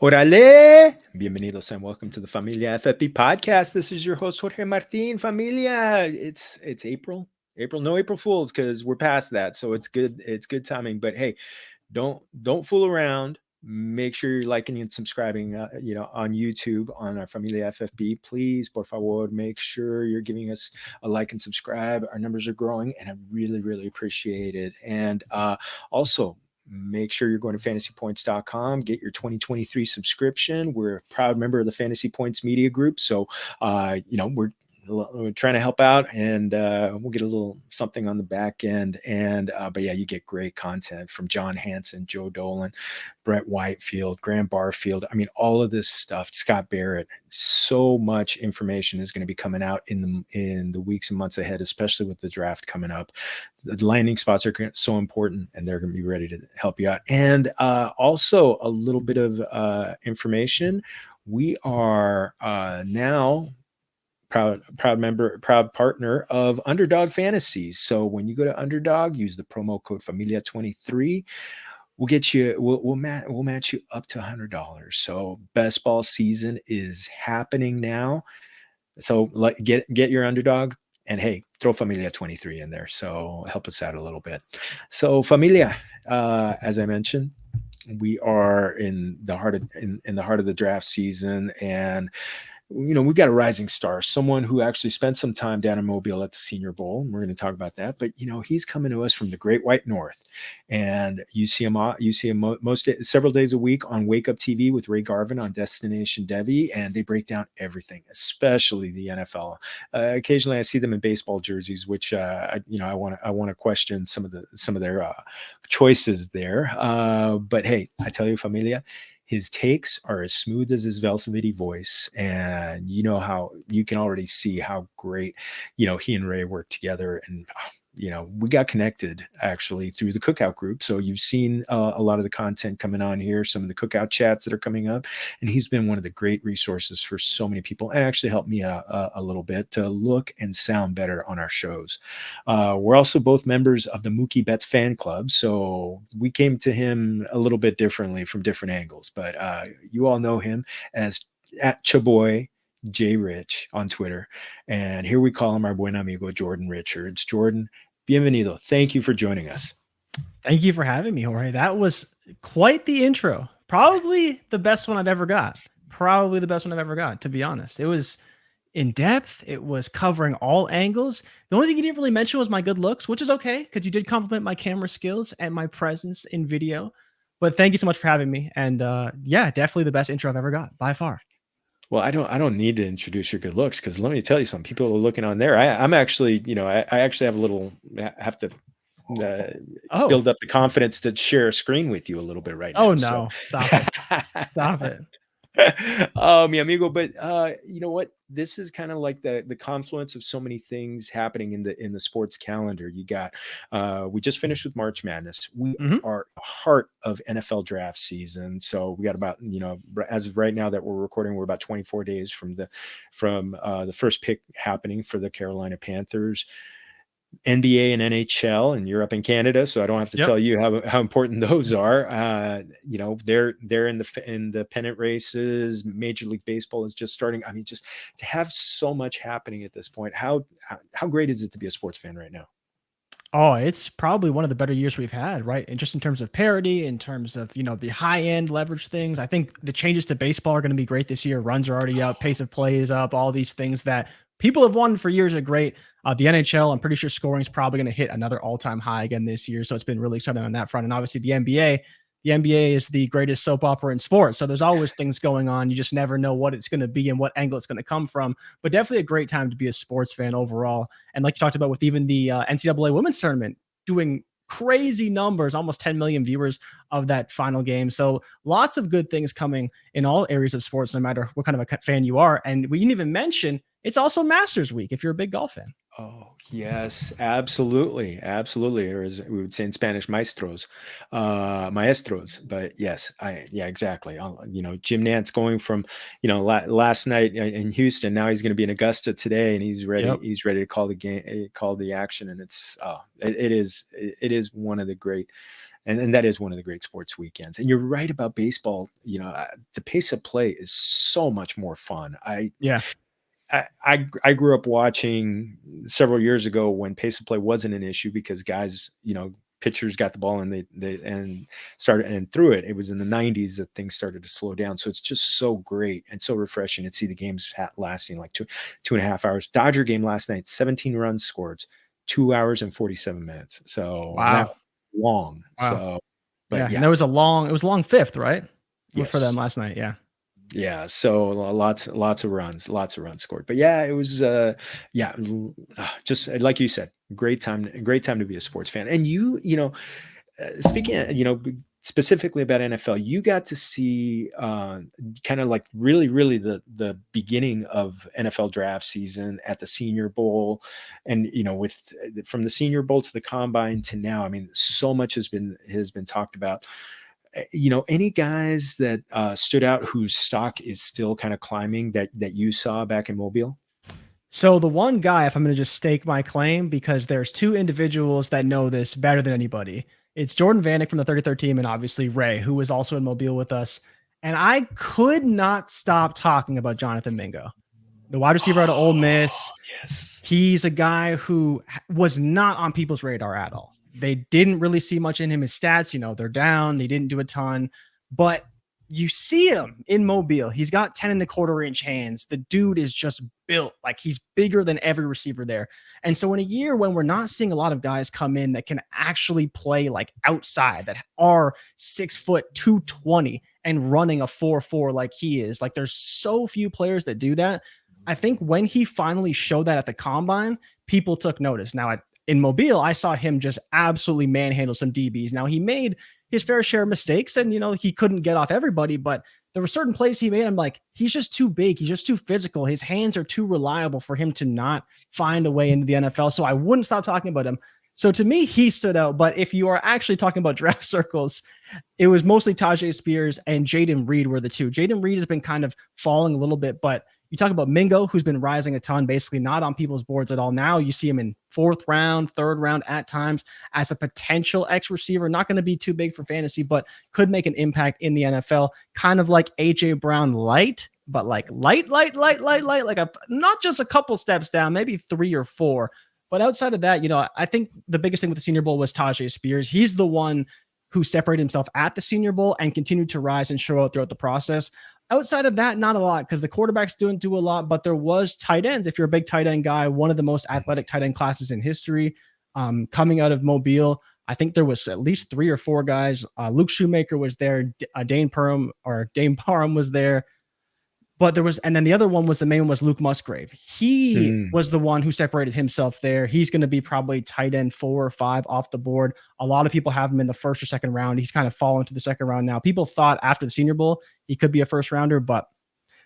Órale! Bienvenidos and welcome to the Familia FFB podcast. This is your host, Jorge Martin. Familia, it's April. No April Fools because we're past that. So it's good. It's good timing. But hey, don't fool around. Make sure you're liking and subscribing, on YouTube on our Familia FFB. Please, por favor, make sure you're giving us a like and subscribe. Our numbers are growing, and I really, really appreciate it. And also, make sure you're going to fantasypoints.com, get your 2023 subscription. We're a proud member of the Fantasy Points Media Group. So, we're trying to help out, and we'll get a little something on the back end. And but yeah, you get great content from John Hansen, Joe Dolan, Brett Whitefield, Graham Barfield. I mean, all of this stuff, Scott Barrett. So much information is going to be coming out in the weeks and months ahead, especially with the draft coming up. The landing spots are so important, and they're going to be ready to help you out. And also a little bit of information. We are now proud partner of Underdog Fantasies. So when you go to Underdog, use the promo code Familia23. We'll match you up to $100. So best ball season is happening now. So get your Underdog, and hey, throw Familia 23 in there. So help us out a little bit. So Familia, as I mentioned, we are in the heart of the draft season, and we've got a rising star, someone who actually spent some time down in Mobile at the Senior Bowl. And we're going to talk about that. But, he's coming to us from the Great White North, and you see him several days a week on Wake Up TV with Ray Garvin on Destination Devy, and they break down everything, especially the NFL. Occasionally I see them in baseball jerseys, which, I want to question some of their choices there. But hey, I tell you, Familia, his takes are as smooth as his velvety voice, and how you can already see how great he and Ray work together. And we got connected actually through the Cookout group, so you've seen a lot of the content coming on here, some of the Cookout chats that are coming up, and he's been one of the great resources for so many people, and actually helped me out a little bit to look and sound better on our shows. We're also both members of the Mookie Betts fan club, so we came to him a little bit differently from different angles, but you all know him as at Chaboy J Rich on Twitter, and here we call him our buen amigo Jordan Richards. Jordan, bienvenido. Thank you for joining us. Thank you for having me, Jorge. That was quite the intro. Probably the best one I've ever got. To be honest. It was in depth. It was covering all angles. The only thing you didn't really mention was my good looks, which is okay because you did compliment my camera skills and my presence in video. But thank you so much for having me. And yeah, definitely the best intro I've ever got by far. Well, I don't need to introduce your good looks, because let me tell you something. People are looking on there. I'm actually, I actually have to build up the confidence to share a screen with you a little bit right now. Oh no, stop it. Stop it. Mi amigo, but you know what? This is kind of like the confluence of so many things happening in the sports calendar. You got we just finished with March Madness. We are heart of NFL draft season. So we got about, as of right now that we're recording, we're about 24 days from the first pick happening for the Carolina Panthers. NBA and NHL, and you're up in Canada, so I don't have to tell you how important those are. They're in the pennant races. Major League Baseball is just starting. I mean, just to have so much happening at this point. How great is it to be a sports fan right now? Oh, it's probably one of the better years we've had, right? And just in terms of parity, in terms of, the high end leverage things, I think the changes to baseball are going to be great this year. Runs are already up, pace of play is up, all these things that people have wanted for years are great. The NHL, I'm pretty sure scoring is probably going to hit another all-time high again this year. So it's been really exciting on that front. And obviously the NBA is the greatest soap opera in sports. So there's always things going on. You just never know what it's going to be and what angle it's going to come from. But definitely a great time to be a sports fan overall. And like you talked about with even the NCAA women's tournament doing crazy numbers, almost 10 million viewers of that final game. So lots of good things coming in all areas of sports, no matter what kind of a fan you are. And we didn't even mention it's also Masters Week if you're a big golf fan. Oh, yes, absolutely. Absolutely. Or as we would say in Spanish, maestros. But yes, exactly. Jim Nantz going from, last night in Houston, now he's going to be in Augusta today, and he's ready. Yep. He's ready to call the game, call the action. And it's, it is one of the great and that is one of the great sports weekends. And you're right about baseball. The pace of play is so much more fun. Yeah. I grew up watching several years ago when pace of play wasn't an issue because guys, pitchers got the ball and they started and threw it. It was in the 90s that things started to slow down. So it's just so great and so refreshing to see the games lasting like 2.5 hours. Dodger game last night, 17 runs scored, 2 hours and 47 minutes. So that Wow. long. Wow. So, but yeah. And there was a long fifth, right? Yes. For them last night. Yeah. Yeah, so lots of runs scored. But yeah, it was just like you said, great time to be a sports fan. And speaking of, specifically about NFL, you got to see kind of like really the beginning of NFL draft season at the Senior Bowl, and with from the Senior Bowl to the Combine to now. I mean, so much has been talked about. Any guys that stood out whose stock is still kind of climbing that you saw back in Mobile? So the one guy, if I'm going to just stake my claim, because there's two individuals that know this better than anybody, it's Jordan Vanek from the 33rd team, and obviously Ray, who was also in Mobile with us. And I could not stop talking about Jonathan Mingo, the wide receiver out of Ole Miss. Yes. He's a guy who was not on people's radar at all. They didn't really see much in him. His stats, they're down. They didn't do a ton, but you see him in Mobile. He's got 10.25-inch hands. The dude is just built like he's bigger than every receiver there. And so in a year when we're not seeing a lot of guys come in that can actually play like outside, that are 6 foot 220 and running a 4.4 like he is, like there's so few players that do that. I think when he finally showed that at the Combine, people took notice. Now in Mobile, I saw him just absolutely manhandle some DBs. Now he made his fair share of mistakes and, he couldn't get off everybody, but there were certain plays he made. I'm like, he's just too big. He's just too physical. His hands are too reliable for him to not find a way into the NFL. So I wouldn't stop talking about him. So to me, he stood out. But if you are actually talking about draft circles, it was mostly Tajay Spears and Jaden Reed were the two. Jaden Reed has been kind of falling a little bit, but you talk about Mingo, who's been rising a ton, basically not on people's boards at all. Now you see him in 4th round, 3rd round at times as a potential X receiver. Not going to be too big for fantasy, but could make an impact in the NFL. Kind of like AJ Brown light, but like light, like not just a couple steps down, maybe 3 or 4. But outside of that, I think the biggest thing with the Senior Bowl was Tajay Spears. He's the one who separated himself at the Senior Bowl and continued to rise and show out throughout the process. Outside of that, not a lot, because the quarterbacks don't do a lot, but there was tight ends. If you're a big tight end guy, one of the most athletic tight end classes in history coming out of Mobile. I think there was at least 3 or 4 guys. Luke Shoemaker was there. Dane Parham was there. But there was, and then the other one was the main one was Luke Musgrave. He was the one who separated himself there. He's going to be probably tight end 4 or 5 off the board. A lot of people have him in the 1st or 2nd round. He's kind of fallen to the 2nd round now. People thought after the Senior Bowl, he could be a 1st rounder, but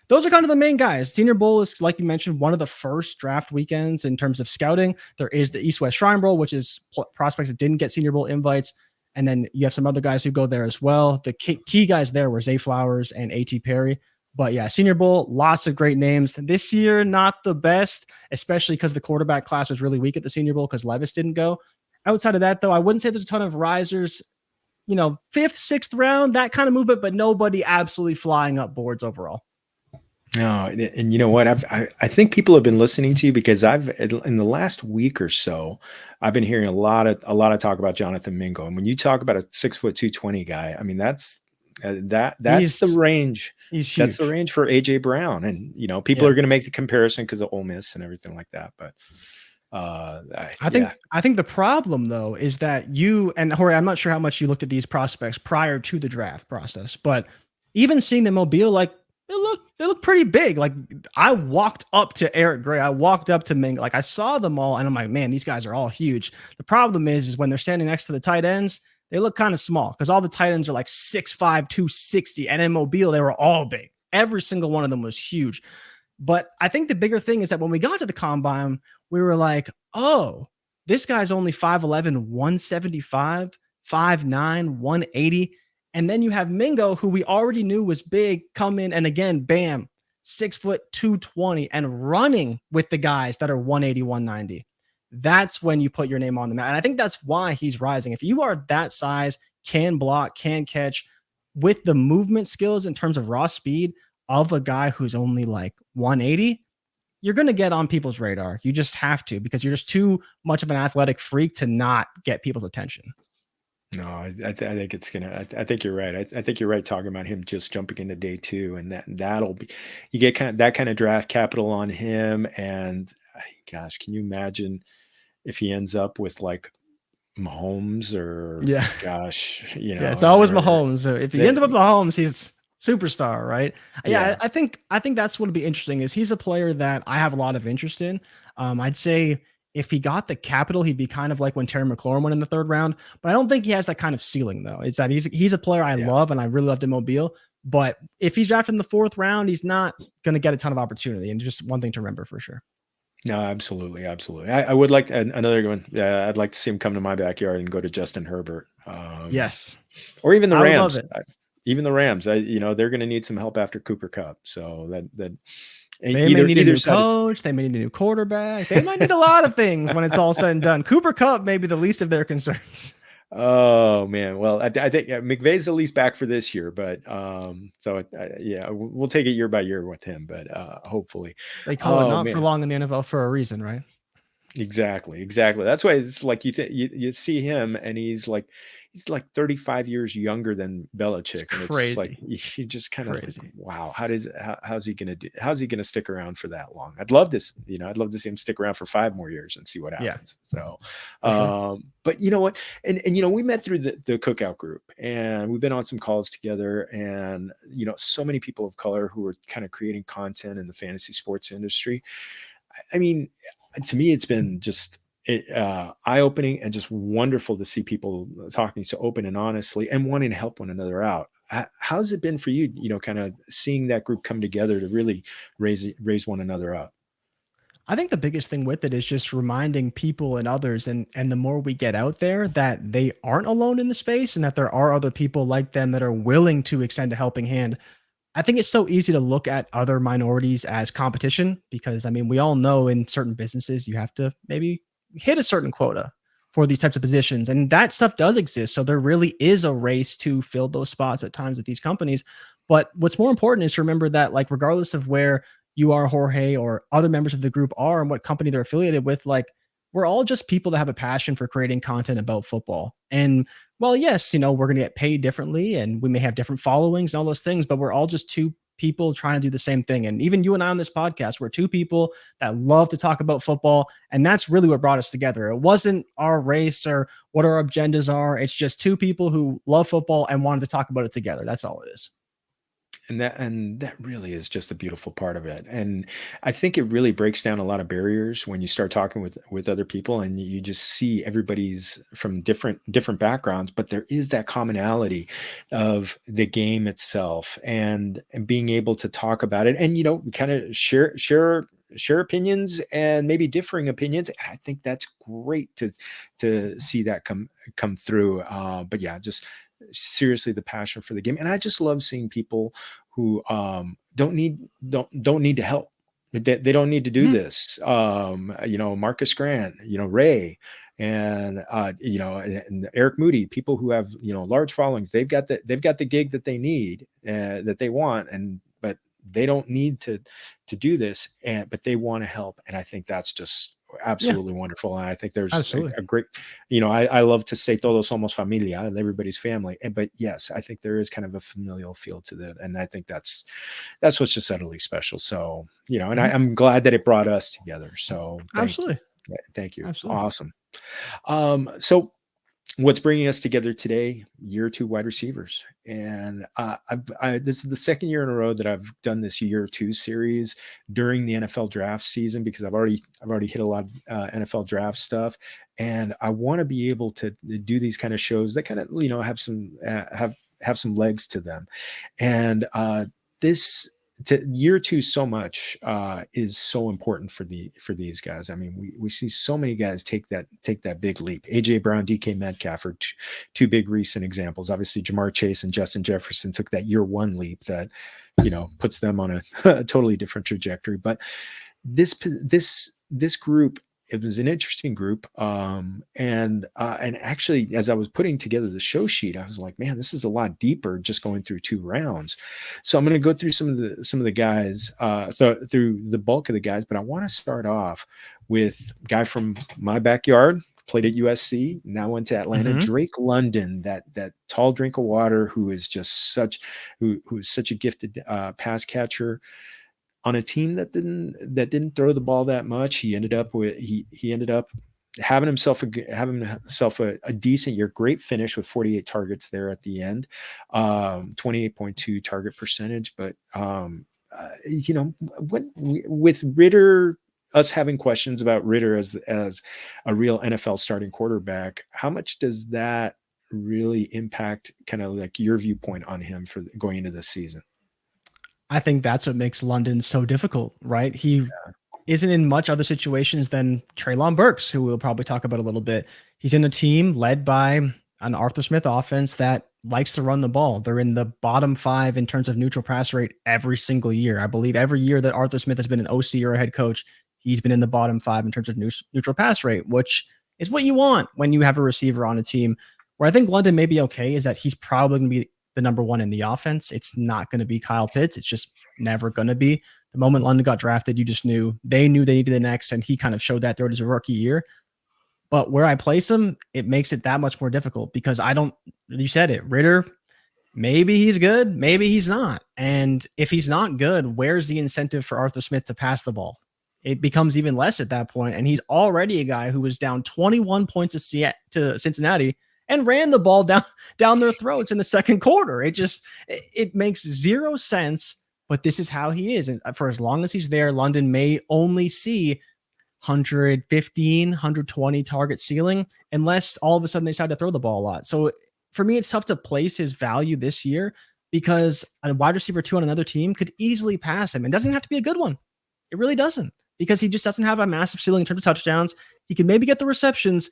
those are kind of the main guys. Senior Bowl is, like you mentioned, one of the first draft weekends in terms of scouting. There is the East-West Shrine Bowl, which is prospects that didn't get Senior Bowl invites. And then you have some other guys who go there as well. The key guys there were Zay Flowers and A.T. Perry. But yeah, Senior Bowl, lots of great names. This year, not the best, especially because the quarterback class was really weak at the Senior Bowl because Levis didn't go. Outside of that, though, I wouldn't say there's a ton of risers, 5th, 6th round, that kind of movement, but nobody absolutely flying up boards overall. No, and you know what? I think people have been listening to you because in the last week or so, I've been hearing a lot of talk about Jonathan Mingo. And when you talk about a 6 foot 220 guy, I mean, that's the range. He's huge. That's the range for AJ Brown, and people are going to make the comparison because of Ole Miss and everything like that. But I think the problem though is that you and Jorge, I'm not sure how much you looked at these prospects prior to the draft process, but even seeing them Mobile, like they look pretty big. Like I walked up to Eric Gray, I walked up to Mingo, like I saw them all, and I'm like, man, these guys are all huge. The problem is when they're standing next to the tight ends, they look kind of small because all the tight ends are like 6'5", 260. And in Mobile, they were all big. Every single one of them was huge. But I think the bigger thing is that when we got to the Combine, we were like, oh, this guy's only 5'11", 175, 5'9", 180. And then you have Mingo, who we already knew was big, come in and again, bam, 6 foot 220 and running with the guys that are 180, 190. That's when you put your name on the map. And I think that's why he's rising. If you are that size, can block, can catch, with the movement skills in terms of raw speed of a guy who's only like 180, you're going to get on people's radar. You just have to, because you're just too much of an athletic freak to not get people's attention. No, I think it's gonna. I think you're right. I think you're right talking about him just jumping into day two, and that'll be, you get that kind of draft capital on him, and gosh, can you imagine if he ends up with like Mahomes or Yeah. gosh, Yeah, it's always or Mahomes. So if he ends they, up with Mahomes, he's superstar, right? Yeah, yeah, I think that's what would be interesting is he's a player that I have a lot of interest in. I'd say if he got the capital, he'd be kind of like when Terry McLaurin went in the third round. But I don't think he has that kind of ceiling though. It's that he's a player I yeah. love and I really loved in Mobile. But if he's drafted in the fourth round, he's not going to get a ton of opportunity. And just one thing to remember for sure. No, absolutely, absolutely. I would like another one. I'd like to see him come to my backyard and go to Justin Herbert, Yes, or even the I would love Rams. it. Even the Rams. They're going to need some help after Cooper Cup. So that They may need a either new side. coach. They may need a new quarterback. They might need a lot of things when it's all said and done. Cooper Cup may be the least of their concerns. Oh man, well I think McVay's at least back for this year, but yeah, we'll take it year by year with him, but hopefully. They call it Oh not for man, long in the NFL for a reason, right? exactly. That's why it's like you see him and he's like 35 years younger than It's Belichick, and it's just like crazy. you just kind of like, Crazy. wow, how's he gonna do? How's he gonna stick around for that long? I'd love this, I'd love to see him stick around for 5 more years and see what Yeah, happens. So, for sure. but you know what? And we met through the cookout group, and we've been on some calls together, and so many people of color who are kind of creating content in the fantasy sports industry. I mean, to me, it's been just eye-opening and just wonderful to see people talking so open and honestly and wanting to help one another out. How's it been for you, kind of seeing that group come together to really raise one another up? I think the biggest thing with it is just reminding people and others, and the more we get out there, that they aren't alone in the space and that there are other people like them that are willing to extend a helping hand. I think it's so easy to look at other minorities as competition because, I mean, we all know in certain businesses you have to maybe hit a certain quota for these types of positions, and that stuff does exist. So there really is a race to fill those spots at times at these companies. But what's more important is to remember that, like, regardless of where you are, Jorge, or other members of the group are and what company they're affiliated with, like, we're all just people that have a passion for creating content about football. And well, yes, we're going to get paid differently and we may have different followings and all those things, but we're all just two people trying to do the same thing. And even you and I on this podcast, we're two people that love to talk about football. And that's really what brought us together. It wasn't our race or what our agendas are. It's just two people who love football and wanted to talk about it together. That's all it is. And that really is just the beautiful part of it. And I think it really breaks down a lot of barriers when you start talking with other people, and you just see everybody's from different backgrounds, but there is that commonality of the game itself, and being able to talk about it, and kind of share opinions and maybe differing opinions. And I think that's great to see that come through. But yeah, just seriously the passion for the game, and I just love seeing people who don't need to help. They don't need to do Mhm. this. Marcus Grant, Ray, and Eric Moody, people who have large followings. They've got the gig that they need, that they want, but they don't need to do this, but they want to help, and I think that's just Yeah, absolutely wonderful. And I think there's absolutely. a great, I love to say todos somos familia, and everybody's family. But yes, I think there is kind of a familial feel to that. And I think that's what's just utterly special. So, and Mhm. I'm glad that it brought us together. So thank you. Absolutely. Thank you. Absolutely. Awesome. So what's bringing us together today? Year two wide receivers, and this is the second year in a row that I've done this year two series during the NFL draft season, because I've already hit a lot of NFL draft stuff, and I want to be able to do these kind of shows that kind of have some legs to them, and this to year two so much is so important for these guys. I mean, we see so many guys take that big leap. AJ Brown, DK Metcalf are two big recent examples. Obviously, Jamar Chase and Justin Jefferson took that year one leap that puts them on a totally different trajectory. But this group it was an interesting group. And actually, as I was putting together the show sheet, I was like, man, this is a lot deeper just going through 2 rounds. So I'm going to go through some of the guys, through the bulk of the guys, but I want to start off with a guy from my backyard, played at USC, now went to Atlanta, Mm-hmm. Drake London, that tall drink of water, who is just who is such a gifted pass catcher on a team that didn't throw the ball that much. He ended up having himself a decent year, great finish with 48 targets there at the end, 28.2 target percentage. But with Ritter, us having questions about Ritter as a real NFL starting quarterback, how much does that really impact kind of like your viewpoint on him for going into this season? I think that's what makes London so difficult, right? He isn't in much other situations than Treylon Burks, who we'll probably talk about a little bit. He's in a team led by an Arthur Smith offense that likes to run the ball. They're in the bottom 5 in terms of neutral pass rate every single year. I believe every year that Arthur Smith has been an OC or a head coach, he's been in the bottom 5 in terms of neutral pass rate, which is what you want when you have a receiver on a team. Where I think London may be okay is that he's probably going to be the number 1 in the offense. It's not going to be Kyle Pitts. It's just never going to be. The moment London got drafted, you just knew they needed the next, and he kind of showed that throughout his rookie year. But where I place him, it makes it that much more difficult because you said it, Ritter, maybe he's good, maybe he's not. And if he's not good, where's the incentive for Arthur Smith to pass the ball? It becomes even less at that point. And he's already a guy who was down 21 points to Cincinnati and ran the ball down their throats in the second quarter. It makes zero sense, but this is how he is. And for as long as he's there, London may only see 115, 120 target ceiling, unless all of a sudden they decide to throw the ball a lot. So for me, it's tough to place his value this year because a wide receiver 2 on another team could easily pass him. It doesn't have to be a good one. It really doesn't, because he just doesn't have a massive ceiling in terms of touchdowns. He can maybe get the receptions,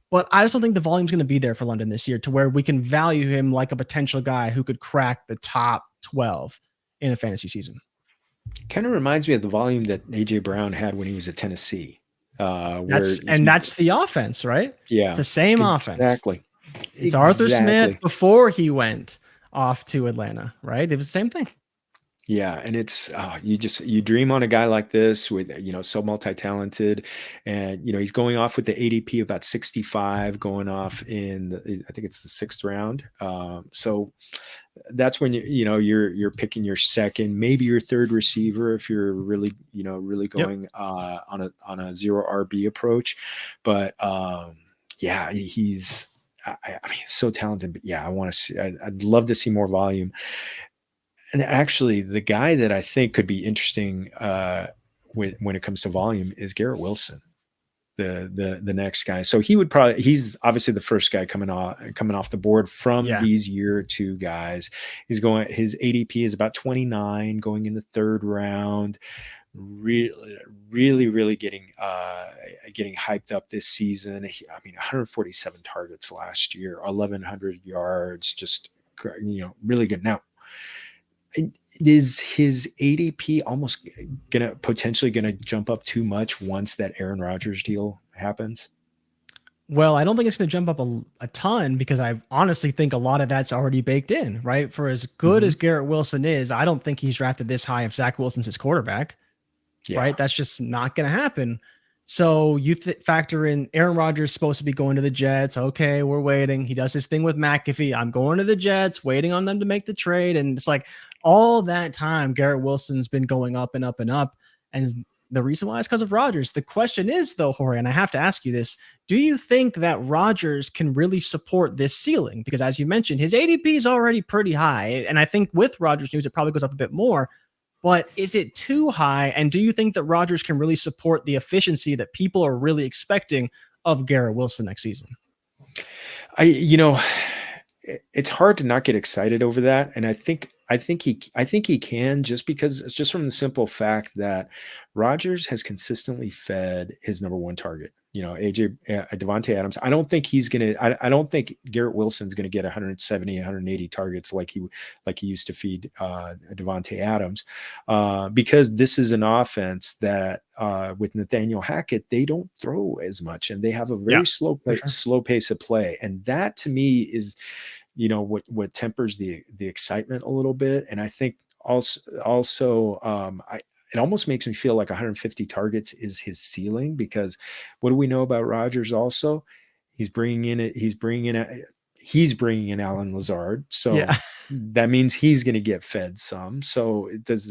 but I just don't think the volume's going to be there for London this year to where we can value him like a potential guy who could crack the top 12 in a fantasy season. Kind of reminds me of the volume that AJ Brown had when he was at Tennessee. That's the offense, right? Yeah, it's the same offense. Exactly. It's Arthur Smith before he went off to Atlanta, right? It was the same thing. Yeah, and it's you dream on a guy like this with so multi-talented, and he's going off with the ADP about 65, going off in I think it's the 6th round. So that's when you're picking your second, maybe your third receiver if you're really going on a zero RB approach. But yeah, he's so talented. But yeah, I want to see. I'd love to see more volume. And actually, the guy that I think could be interesting when it comes to volume is Garrett Wilson, the next guy. So he's obviously the first guy coming off the board from these year 2 guys. His ADP is about 29, going in the 3rd round. Really getting hyped up this season. 147 targets last year, 1,100 yards, just really good. Now, is his ADP almost potentially gonna jump up too much once that Aaron Rodgers deal happens? Well, I don't think it's going to jump up a ton because I honestly think a lot of that's already baked in, right? For as good as Garrett Wilson is, I don't think he's drafted this high if Zach Wilson's his quarterback, right? That's just not going to happen. So you factor in Aaron Rodgers supposed to be going to the Jets. Okay, we're waiting. He does his thing with McAfee. I'm going to the Jets, waiting on them to make the trade. And it's like all that time, Garrett Wilson's been going up and up and up. And the reason why is because of Rodgers. The question is, though, Jorge, and I have to ask you this, do you think that Rodgers can really support this ceiling? Because as you mentioned, his ADP is already pretty high. And I think with Rodgers news, it probably goes up a bit more. But is it too high? And do you think that Rodgers can really support the efficiency that people are really expecting of Garrett Wilson next season? It's hard to not get excited over that. And I think I think he can, just because it's just from the simple fact that Rodgers has consistently fed his number one target. You know, Devontae Adams. I don't think he's gonna. I don't think Garrett Wilson's gonna get 170, 180 targets like he used to feed Devontae Adams, because this is an offense that with Nathaniel Hackett they don't throw as much, and they have a very Yeah, for sure. slow pace of play, and that to me is, you know, what tempers the excitement a little bit. And I think also it almost makes me feel like 150 targets is his ceiling, because what do we know about Rodgers? Also, he's bringing in Alan Lazard, so Yeah. that means he's going to get fed some. So does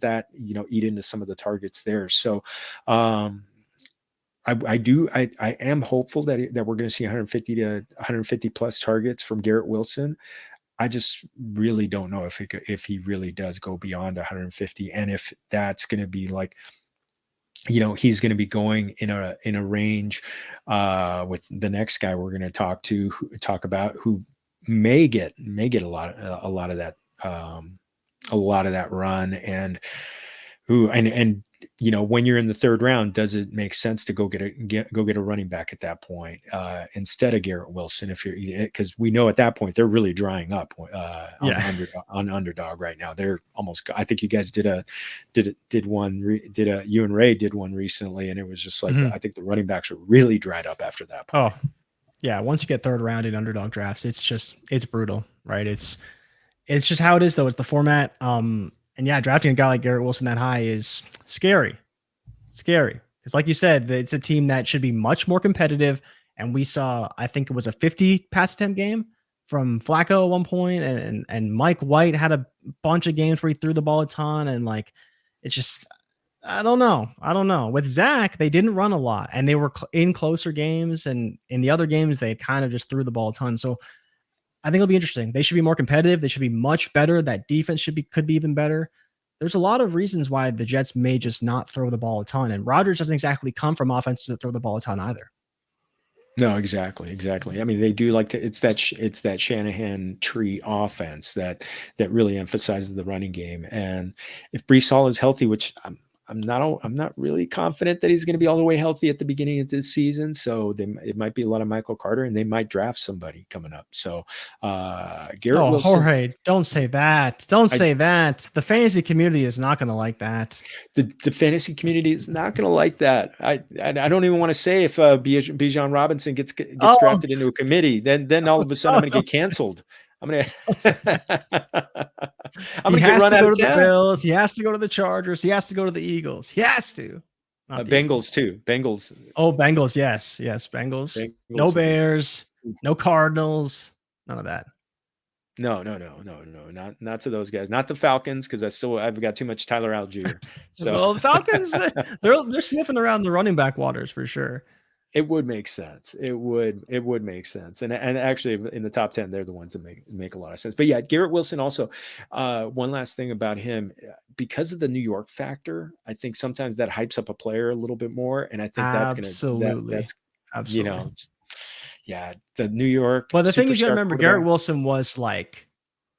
that, you know, eat into some of the targets there? So I am hopeful that we're going to see 150 to 150 plus targets from Garrett Wilson. I just really don't know if he really does go beyond 150, and if that's going to be like, you know, he's going to be going in a range with the next guy we're going to talk about, who may get a lot of that a lot of that run, and who and you know, when you're in the third round, does it make sense to go get a running back at that point instead of Garrett Wilson? If you're, because we know at that point they're really drying up Yeah. on underdog right now. They're almost. I think you guys you and Ray did one recently, and it was just like, Mhm. I think the running backs were really dried up after that Oh, point. yeah. Once you get third round in underdog drafts, it's brutal, right? It's just how it is, though. It's the format. And yeah, drafting a guy like Garrett Wilson that high is scary. Scary. Because like you said, it's a team that should be much more competitive. And we saw, I think it was a 50 pass attempt game from Flacco at one point, and Mike White had a bunch of games where he threw the ball a ton, and like it's just, I don't know. I don't know. With Zach, they didn't run a lot, and they were in closer games, and in the other games they kind of just threw the ball a ton. So I think it'll be interesting. They should be more competitive. They should be much better. That defense could be even better. There's a lot of reasons why the Jets may just not throw the ball a ton, and Rodgers doesn't exactly come from offenses that throw the ball a ton either. No, exactly. I mean, they do like to. It's that Shanahan tree offense that really emphasizes the running game. And if Brees Hall is healthy, which I'm not really confident that he's going to be all the way healthy at the beginning of this season. So it might be a lot of Michael Carter, and they might draft somebody coming up. So Garrett Oh, Wilson, Jorge, don't say that. Don't I say that. The fantasy community is not going to like that. the fantasy community is not going to like that. I don't even want to say if Bijan Robinson gets Oh, drafted into a committee, then all of a sudden no, I'm going to don't, get canceled. I'm going don't say that. to I'm He going to get has run to out go of to the town. Bills. He has to go to the Chargers. He has to go to the Eagles. He has to. Not the Bengals Eagles. too. Oh, Bengals. Yes. Yes. Bengals. No Bengals would be. Bears. No Cardinals. None of that. No, not to those guys, not the Falcons, because I've got too much Tyler Algier. So Well, the Falcons, they're sniffing around the running back waters for sure. it would make sense. It would make sense. And actually in the top 10, they're the ones that make a lot of sense. But yeah, Garrett Wilson also, one last thing about him, because of the New York factor, I think sometimes that hypes up a player a little bit more. And I think Absolutely. that's, you Absolutely. know, yeah, the New York But the thing is, you gotta superstar remember, Garrett quarterback. Wilson was like,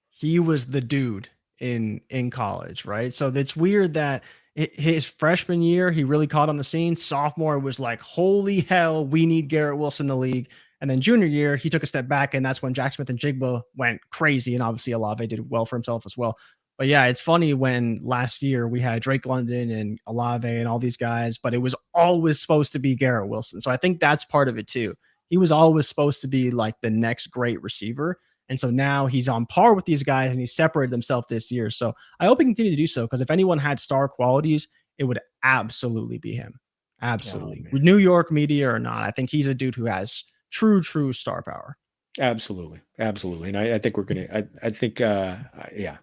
he was the dude in college, right? So it's weird that his freshman year he really caught on the scene. Sophomore was like, holy hell, we need Garrett Wilson in the league. And then junior year he took a step back, and that's when Jack Smith and Jigba went crazy, and obviously Olave did well for himself as well. But yeah, it's funny when last year we had Drake London and Olave and all these guys, but it was always supposed to be Garrett Wilson. So I think that's part of it too. He was always supposed to be like the next great receiver. And so now he's on par with these guys, and he's separated himself this year. So I hope he continue to do so, because if anyone had star qualities, it would absolutely be him. Oh Absolutely. man. New York media or not, I think he's a dude who has true star power. Absolutely. And I think we're going to, I think, yeah,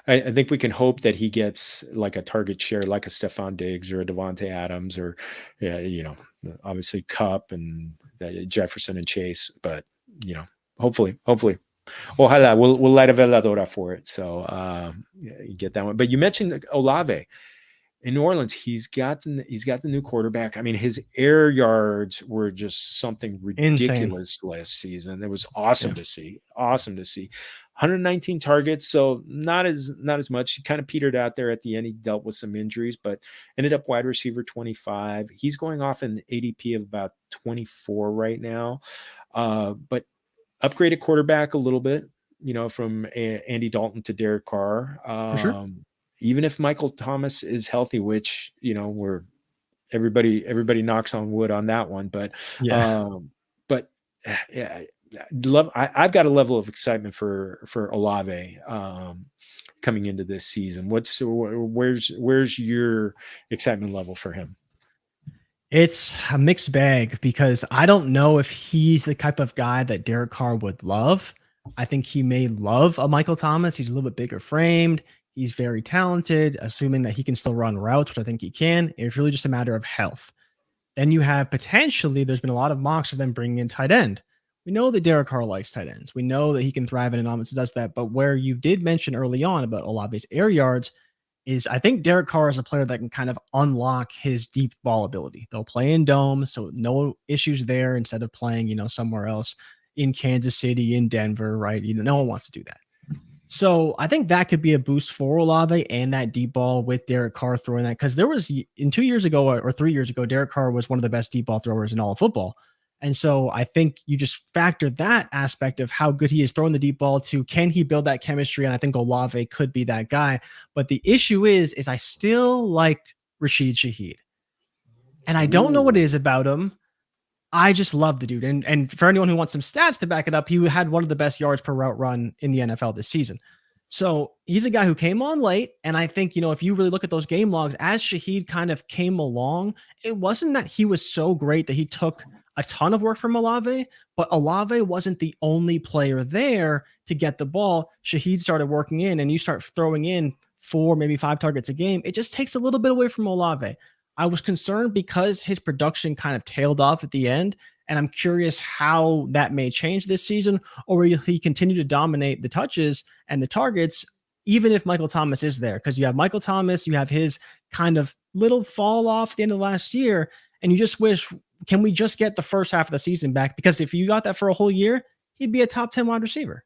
I think we can hope that he gets like a target share, like a Stephon Diggs or a Devontae Adams, or, yeah, you know, obviously Cup and Jefferson and Chase, but you know, hopefully, ojalá, we'll light a veladora for it. So, yeah, you get that one. But you mentioned Olave in New Orleans. He's got the new quarterback. I mean, his air yards were just something Insane. ridiculous last season. It was awesome Yeah. to see. Awesome to see. 119 targets, so not as much. He kind of petered out there at the end. He dealt with some injuries, but ended up wide receiver 25. He's going off an ADP of about 24 right now, but upgraded quarterback a little bit, from Andy Dalton to Derek Carr. For sure. Even if Michael Thomas is healthy, which we're everybody knocks on wood on that one, but Yeah. um, but yeah, I've got a level of excitement for Olave coming into this season. Where's your excitement level for him? It's a mixed bag because I don't know if he's the type of guy that Derek Carr would love. I think he may love a Michael Thomas. He's a little bit bigger framed. He's very talented, assuming that he can still run routes, which I think he can. It's really just a matter of health. Then you have potentially, there's been a lot of mocks of them bringing in tight end. We know that Derek Carr likes tight ends. We know that he can thrive in an offense that does that. But where you did mention early on about Olave's air yards is I think Derek Carr is a player that can kind of unlock his deep ball ability. They'll play in dome, so no issues there instead of playing, somewhere else in Kansas City, in Denver, right? No one wants to do that. So I think that could be a boost for Olave and that deep ball with Derek Carr throwing that, because there was in 2 years ago or 3 years ago, Derek Carr was one of the best deep ball throwers in all of football. And so I think you just factor that aspect of how good he is throwing the deep ball to can he build that chemistry? And I think Olave could be that guy. But the issue is I still like Rashid Shaheed. And I don't know what it Ooh. is about him. I just love the dude. And for anyone who wants some stats to back it up, he had one of the best yards per route run in the NFL this season. So he's a guy who came on late. And I think, if you really look at those game logs, as Shaheed kind of came along, it wasn't that he was so great that he took a ton of work from Olave, but Olave wasn't the only player there to get the ball. Shaheed started working in, and you start throwing in 4, maybe 5 targets a game. It just takes a little bit away from Olave. I was concerned because his production kind of tailed off at the end. And I'm curious how that may change this season, or will he continue to dominate the touches and the targets, even if Michael Thomas is there? Because you have Michael Thomas, you have his kind of little fall off at the end of last year. And you just wish, can we just get the first half of the season back? Because if you got that for a whole year, he'd be a top 10 wide receiver.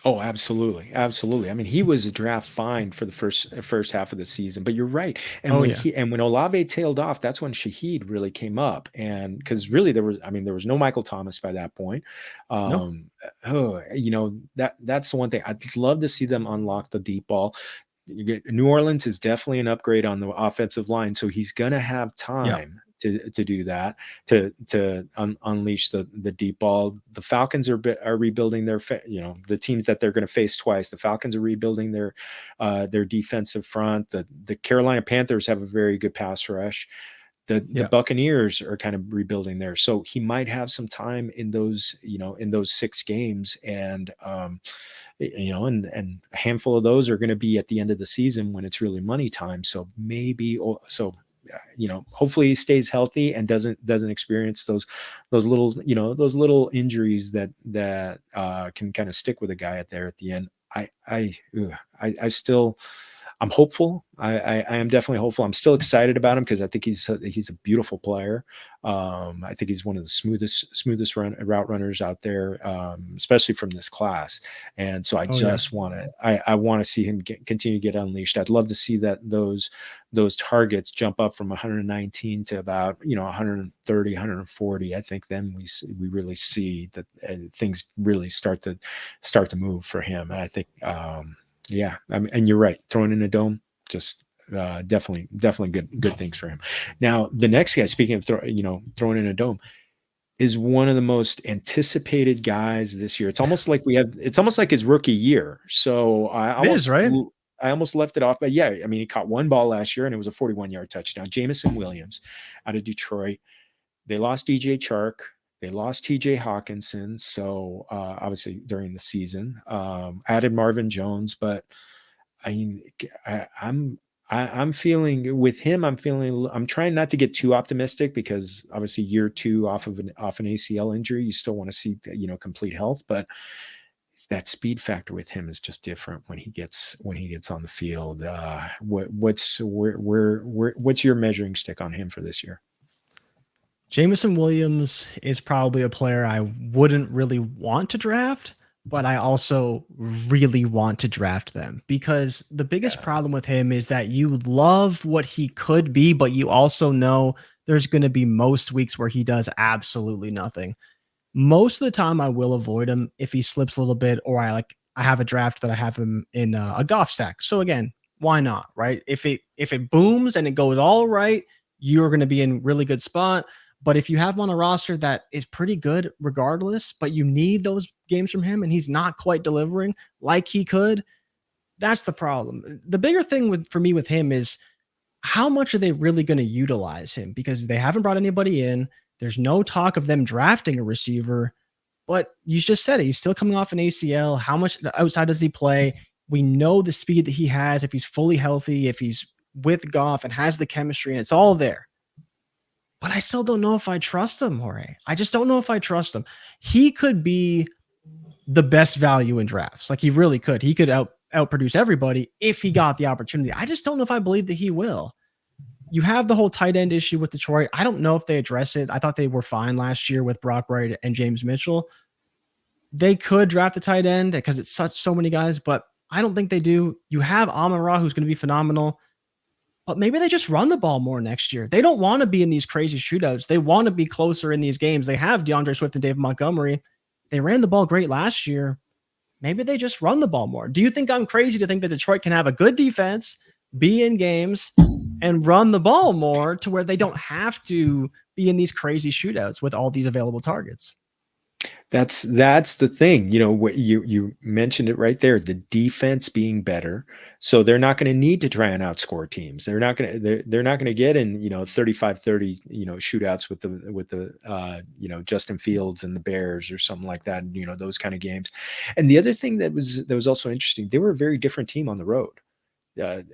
Oh, absolutely, absolutely. I mean, he was a draft find for the first half of the season. But you're right. And Oh, when yeah. when Olave tailed off, that's when Shaheed really came up. And because really there was no Michael Thomas by that point. No. That's the one thing I'd love to see them unlock the deep ball. New Orleans is definitely an upgrade on the offensive line, so he's gonna have Yeah. time to do that, to unleash the deep ball. The Falcons are rebuilding the teams that they're going to face twice. The Falcons are rebuilding their defensive front. The Carolina Panthers have a very good pass rush. The Yeah. Buccaneers are kind of rebuilding there, so he might have some time in those 6 games, and and a handful of those are going to be at the end of the season when it's really money time. So hopefully he stays healthy and doesn't experience those little injuries that can kind of stick with a guy at the end. I still, I'm hopeful. I am definitely hopeful. I'm still excited about him because I think he's a beautiful player. I think he's one of the smoothest route runners out there, especially from this class. And so I Oh, yeah. just I want to see him continue to get unleashed. I'd love to see those targets jump up from 119 to about 130, 140. I think then we really see that things really start to move for him. And I think yeah, and you're right. Throwing in a dome, just definitely good things for him. Now, the next guy, speaking of throwing in a dome, is one of the most anticipated guys this year. It's almost like it's almost like his rookie year. So It is, right? I almost left it off, but yeah, I mean, he caught one ball last year and it was a 41-yard touchdown. Jamison Williams out of Detroit. They lost DJ Chark. They lost TJ Hawkinson. So obviously during the season, added Marvin Jones, but I mean, I'm feeling with him. I'm trying not to get too optimistic because obviously year 2 off an ACL injury, you still want to see complete health, but that speed factor with him is just different when he gets on the field. What's your measuring stick on him for this year? Jamison Williams is probably a player I wouldn't really want to draft, but I also really want to draft them because the biggest Yeah. problem with him is that you love what he could be, but you also know there's going to be most weeks where he does absolutely nothing. Most of the time, I will avoid him if he slips a little bit, or I have a draft that I have him in a golf stack. So again, why not, right? If it booms and it goes all right, you're going to be in really good spot. But if you have him on a roster that is pretty good regardless, but you need those games from him and he's not quite delivering like he could, that's the problem. The bigger thing for me with him is how much are they really going to utilize him because they haven't brought anybody in. There's no talk of them drafting a receiver, but you just said it. He's still coming off an ACL. How much outside does he play? We know the speed that he has if he's fully healthy, if he's with Goff and has the chemistry, and it's all there. But I still don't know if I trust him, Jorge. I just don't know if I trust him. He could be the best value in drafts. Like he really could. He could outproduce everybody if he got the opportunity. I just don't know if I believe that he will. You have the whole tight end issue with Detroit. I don't know if they address it. I thought they were fine last year with Brock Wright and James Mitchell. They could draft a tight end because it's so many guys, but I don't think they do. You have Amon-Ra, who's going to be phenomenal, but maybe they just run the ball more next year. They don't want to be in these crazy shootouts. They want to be closer in these games. They have DeAndre Swift and David Montgomery. They ran the ball great last year. Maybe they just run the ball more. Do you think I'm crazy to think that Detroit can have a good defense, be in games, and run the ball more to where they don't have to be in these crazy shootouts with all these available targets? That's the thing. What you mentioned it right there, the defense being better. So they're not going to need to try and outscore teams. They're not going to get in, 35-30, shootouts with the Justin Fields and the Bears or something like that, those kind of games. And the other thing that was also interesting, they were a very different team on the road.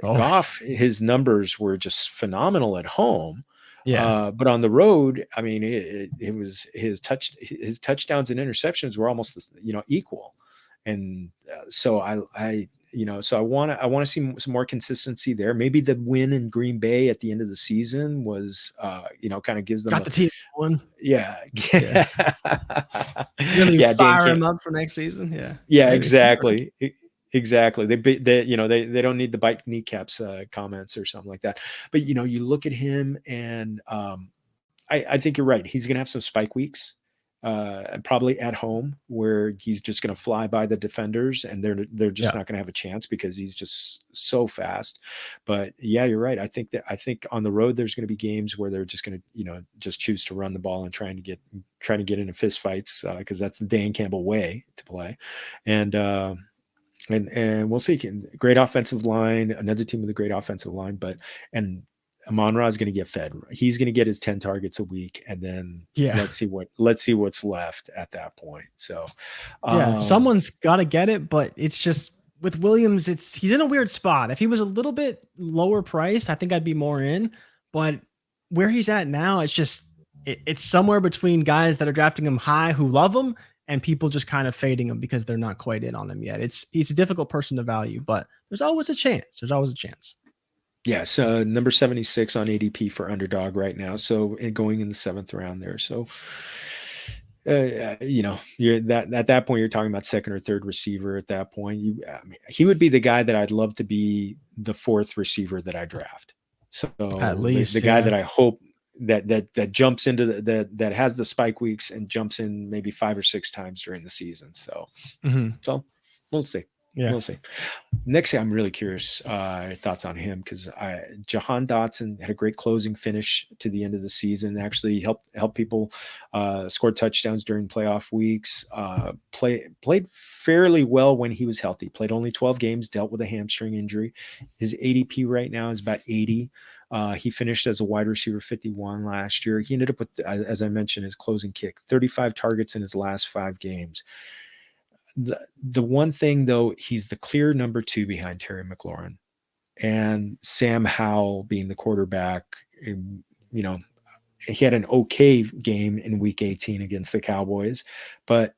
Goff, his numbers were just phenomenal at home. Yeah. But on the road, I mean, it was his touchdowns and interceptions were almost, equal. And so so I want to see some more consistency there. Maybe the win in Green Bay at the end of the season was, kind of gives them Got the team going. yeah. Yeah. Really Yeah. Dan fire can't, him up for next season. Yeah. yeah, Maybe. exactly. Exactly. They don't need the bite kneecaps comments or something like that. But you look at him and I think you're right. He's going to have some spike weeks, probably at home where he's just going to fly by the defenders and they're just Yeah. not going to have a chance because he's just so fast. But yeah, you're right. I think on the road there's going to be games where they're just going to just choose to run the ball and trying to get into fist fights because that's the Dan Campbell way to play, and we'll see. Great offensive line, another team with a great offensive line, and Amon-Ra is going to get fed. He's going to get his 10 targets a week, and then Yeah. let's see what's left at that point. So, Yeah. um, Someone's got to get it, but it's just with Williams, he's in a weird spot. If he was a little bit lower priced, I think I'd be more in. But where he's at now, it's somewhere between guys that are drafting him high who love him and people just kind of fading him because they're not quite in on him yet. He's a difficult person to value, but there's always a chance. There's always a chance. yes, number 76 on ADP for underdog right now. So going in the 7th round there. So, you're that at that point, you're talking about second or third receiver at that point. He would be the guy that I'd love to be the 4th receiver that I draft. So At least the guy that I hope that jumps into that has the spike weeks and jumps in maybe 5 or 6 times during the season. So, Mhm. so we'll see. Yeah. We'll see. Next, I'm really curious thoughts on him because Jahan Dotson had a great closing finish to the end of the season. Actually, helped people score touchdowns during playoff weeks. Played fairly well when he was healthy. Played only 12 games. Dealt with a hamstring injury. His ADP right now is about 80. He finished as a wide receiver 51 last year. He ended up with, as I mentioned, his closing kick, 35 targets in his last 5 games. The one thing though, he's the clear number 2 behind Terry McLaurin, and Sam Howell being the quarterback. He had an okay game in Week 18 against the Cowboys, but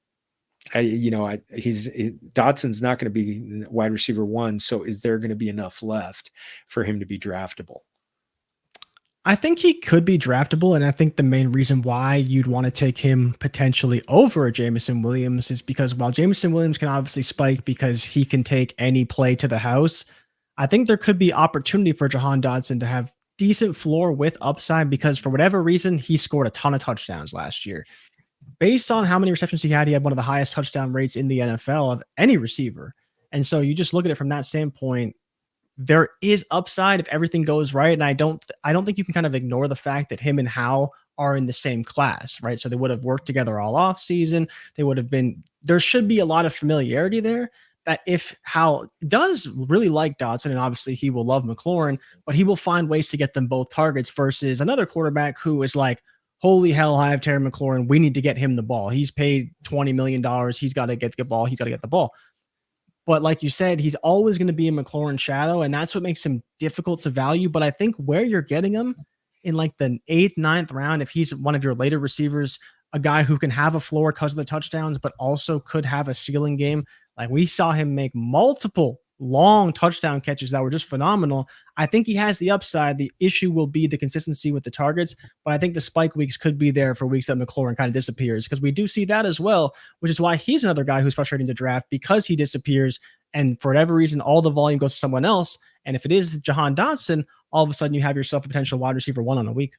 Dotson's not going to be wide receiver 1. So is there going to be enough left for him to be draftable? I think he could be draftable, and I think the main reason why you'd want to take him potentially over Jameson Williams is because while Jameson Williams can obviously spike because he can take any play to the house, I think there could be opportunity for Jahan Dotson to have decent floor with upside because for whatever reason, he scored a ton of touchdowns last year. Based on how many receptions he had one of the highest touchdown rates in the NFL of any receiver. And so you just look at it from that standpoint, there is upside if everything goes right. And I don't think you can kind of ignore the fact that him and Hal are in the same class, right? So they would have worked together all off season. They would have been there should be a lot of familiarity there. That if Hal does really like Dotson, and obviously he will love McLaurin, but he will find ways to get them both targets versus another quarterback who is like, holy hell, I have Terry McLaurin. We need to get him the ball. He's paid $20 million. He's got to get the ball. He's got to get the ball. But like you said, he's always going to be in McLaurin's shadow, and that's what makes him difficult to value. But I think where you're getting him in like the 8th, 9th round, if he's one of your later receivers, a guy who can have a floor because of the touchdowns, but also could have a ceiling game. Like we saw him make multiple long touchdown catches that were just phenomenal. I think he has the upside. The issue will be the consistency with the targets, but I think the spike weeks could be there for weeks that McLaurin kind of disappears because we do see that as well, which is why he's another guy who's frustrating to draft because he disappears. And for whatever reason, all the volume goes to someone else. And if it is Jahan Dotson, all of a sudden you have yourself a potential wide receiver 1 on a week.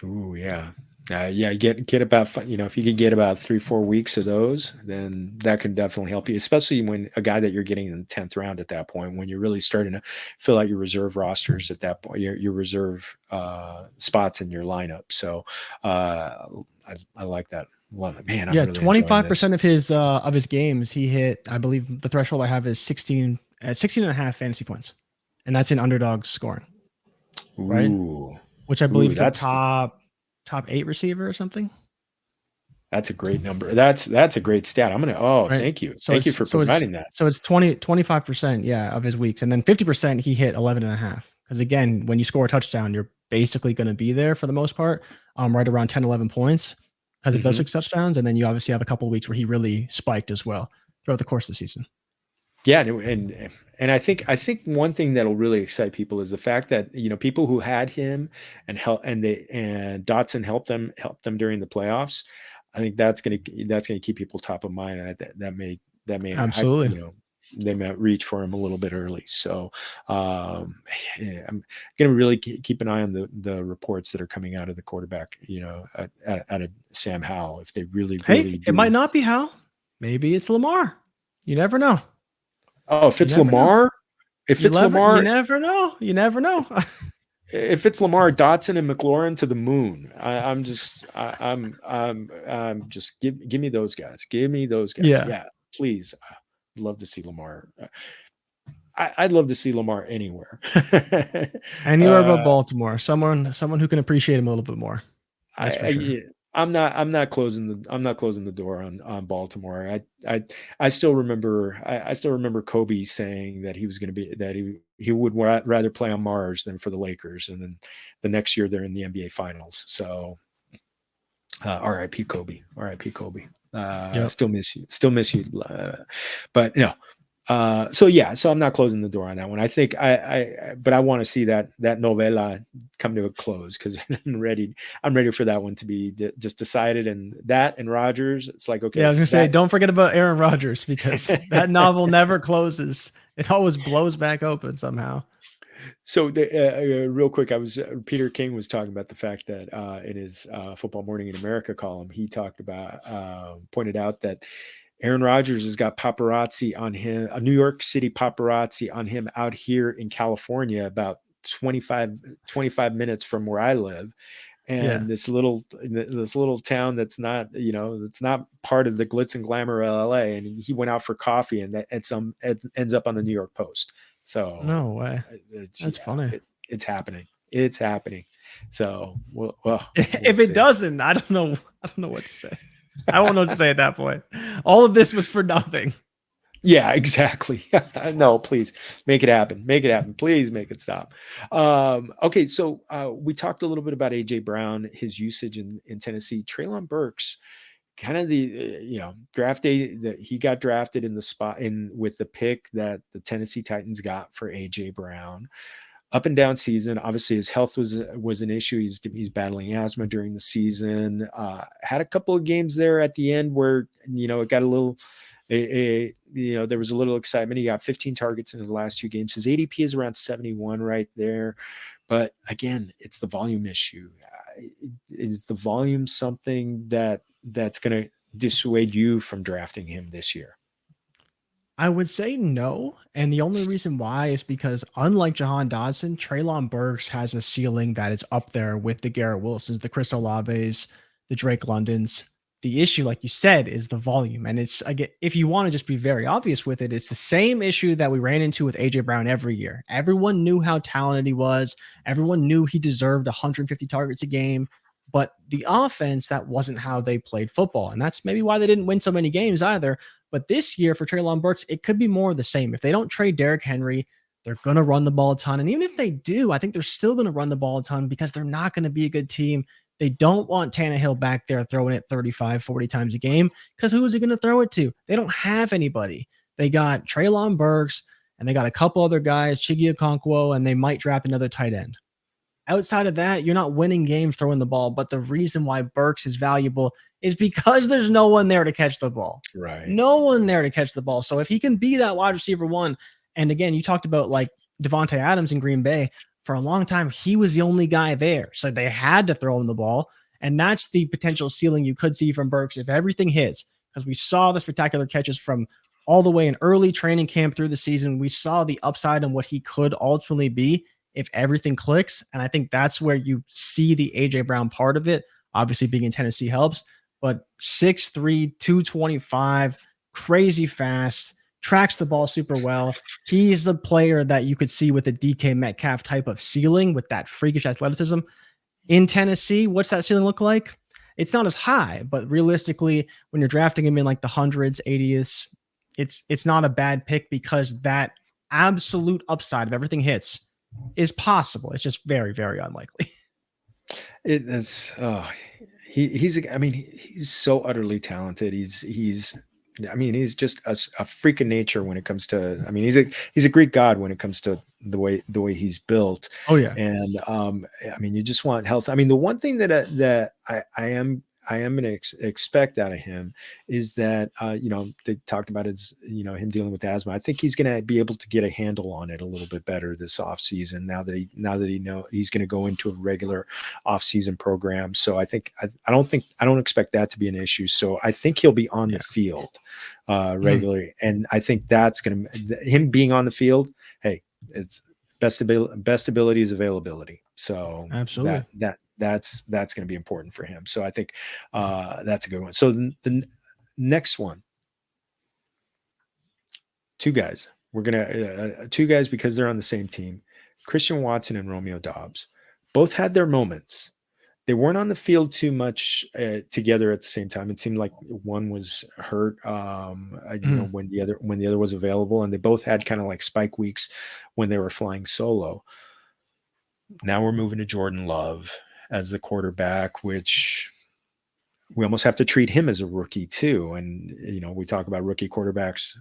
Ooh, yeah. Yeah, get about, if you could get about 3-4 weeks of those, then that could definitely help you, especially when a guy that you're getting in the 10th round at that point, when you're really starting to fill out your reserve rosters at that point, your reserve spots in your lineup. So I like that. Love it, man. I'm really 25% of his games he hit. I believe the threshold I have is 16 and a half fantasy points, and that's in underdog scoring, right? Ooh, Which I believe is that's a top 8 receiver or something. That's a great number. That's a great stat. I'm gonna. Right. Thank you. So Thank you for providing that. So it's 25%, yeah, of his weeks, and then 50% he hit 11 and a half. Because again, when you score a touchdown, you're basically going to be there for the most part, right around 10, 11 points because of those 6 touchdowns, and then you obviously have a couple of weeks where he really spiked as well throughout the course of the season. Yeah, and I think one thing that'll really excite people is the fact that people who had him and Dotson helped them during the playoffs. I think that's gonna keep people top of mind, and that may Absolutely. They might reach for him a little bit early. So I'm gonna really keep an eye on the reports that are coming out of the quarterback, out of Sam Howell, if they really It might not be Hal. Maybe it's Lamar. You never know. Oh, if it's Lamar, you never know. You never know. If it's Lamar, Dotson and McLaurin to the moon. I'm just give me those guys. Give me those guys. Yeah, please. I'd love to see Lamar. I'd love to see Lamar anywhere. Anywhere but Baltimore. Someone who can appreciate him a little bit more. That's for sure. I'm not closing the door on Baltimore. I still remember Kobe saying that he was going to be that he would rather play on Mars than for the Lakers, and then the next year they're in the NBA Finals. So, R.I.P. Kobe. R.I.P. Kobe. Still miss you. But no. So I'm not closing the door on that one. I think but I want to see that novela come to a close because I'm ready for that one to be just decided. And Rodgers, it's like, okay. Yeah, I was gonna say, don't forget about Aaron Rodgers because that novel never closes. It always blows back open somehow. So real quick, Peter King was talking about the fact that in his Football Morning in America column, he pointed out that Aaron Rodgers has got paparazzi on him, a New York City paparazzi on him out here in California, about 25 minutes from where I live. And this little town that's not, that's not part of the glitz and glamour of LA. And he went out for coffee and that ends up on the New York Post. So no way. That's funny. It's happening. It's happening. So, well if it doesn't, I don't know what to say. I won't know what to say at that point. All of this was for nothing. Yeah, exactly. No, please make it happen. Make it happen. Please make it stop. Okay, so we talked a little bit about AJ Brown, his usage in Tennessee. Treylon Burks, kind of the draft day that he got drafted in the spot with the pick that the Tennessee Titans got for AJ Brown. up and down season. Obviously, his health was an issue. He's battling asthma during the season. Had a couple of games there at the end where it got a little. There was a little excitement. He got 15 targets in his last 2 games. His ADP is around 71 right there. But again, it's the volume issue. Is the volume something that's going to dissuade you from drafting him this year? I would say no. And the only reason why is because unlike Jahan Dodson, Treylon Burks has a ceiling that is up there with the Garrett Wilsons, the Chris Olaves, the Drake Londons. The issue, like you said, is the volume. And it's, again, if you want to just be very obvious with it, it's the same issue that we ran into with AJ Brown every year. Everyone knew how talented he was. Everyone knew he deserved 150 targets a game. But the offense, that wasn't how they played football. And that's maybe why they didn't win so many games either. But this year for Treylon Burks, it could be more of the same. If they don't trade Derrick Henry, they're going to run the ball a ton. And even if they do, I think they're still going to run the ball a ton because they're not going to be a good team. They don't want Tannehill back there throwing it 35, 40 times a game because who is he going to throw it to? They don't have anybody. They got Treylon Burks and they got a couple other guys, Chigi Okonkwo, and they might draft another tight end. Outside of that, you're not winning games throwing the ball. But the reason why Burks is valuable is because there's no one there to catch the ball. Right. No one there to catch the ball. So if he can be that wide receiver one, and again, you talked about like Devontae Adams in Green Bay. For a long time, he was the only guy there. So they had to throw him the ball. And that's the potential ceiling you could see from Burks if everything hits. Because we saw the spectacular catches from all the way in early training camp through the season. We saw the upside and what he could ultimately be if everything clicks. And I think that's where you see the AJ Brown part of it. Obviously, being in Tennessee helps, but 6'3", 225, crazy fast, tracks the ball super well. He's the player that you could see with a DK Metcalf type of ceiling with that freakish athleticism. In Tennessee, what's that ceiling look like? It's not as high, but realistically, when you're drafting him in like the hundreds, 80s, it's not a bad pick because that absolute upside of everything hits is possible. It's just very, very unlikely. He's he's so utterly talented. He's just a freak of nature when it comes to, he's a Greek god when it comes to the way he's built. Oh yeah. And you just want health. The one thing that I am going to expect out of him is that, they talked about his, him dealing with asthma. I think he's going to be able to get a handle on it a little bit better this off season. Now that he know he's going to go into a regular off season program. So I don't expect that to be an issue. So I think he'll be on the field regularly. And I think that's going to, him being on the field. Hey, it's best ability is availability. So absolutely that's going to be important for him. So I think that's a good one. So the next one, two guys because they're on the same team, Christian Watson and Romeo Doubs, both had their moments. They weren't on the field too much together at the same time. It seemed like one was hurt, when the other was available, and they both had kind of like spike weeks when they were flying solo. Now we're moving to Jordan Love as the quarterback, which we almost have to treat him as a rookie too. And, we talk about rookie quarterbacks.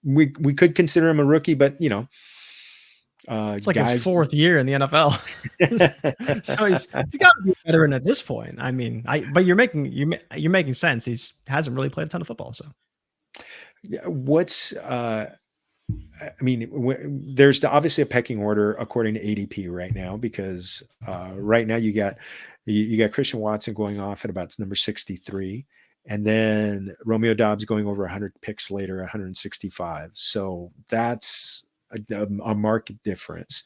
We could consider him a rookie, but it's like his fourth year in the NFL. So he's got to be a veteran at this point. But you're making sense. He hasn't really played a ton of football. So what's, there's obviously a pecking order according to ADP right now, because right now you got Christian Watson going off at about number 63, and then Romeo Doubs going over 100 picks later, 165. So that's a market difference.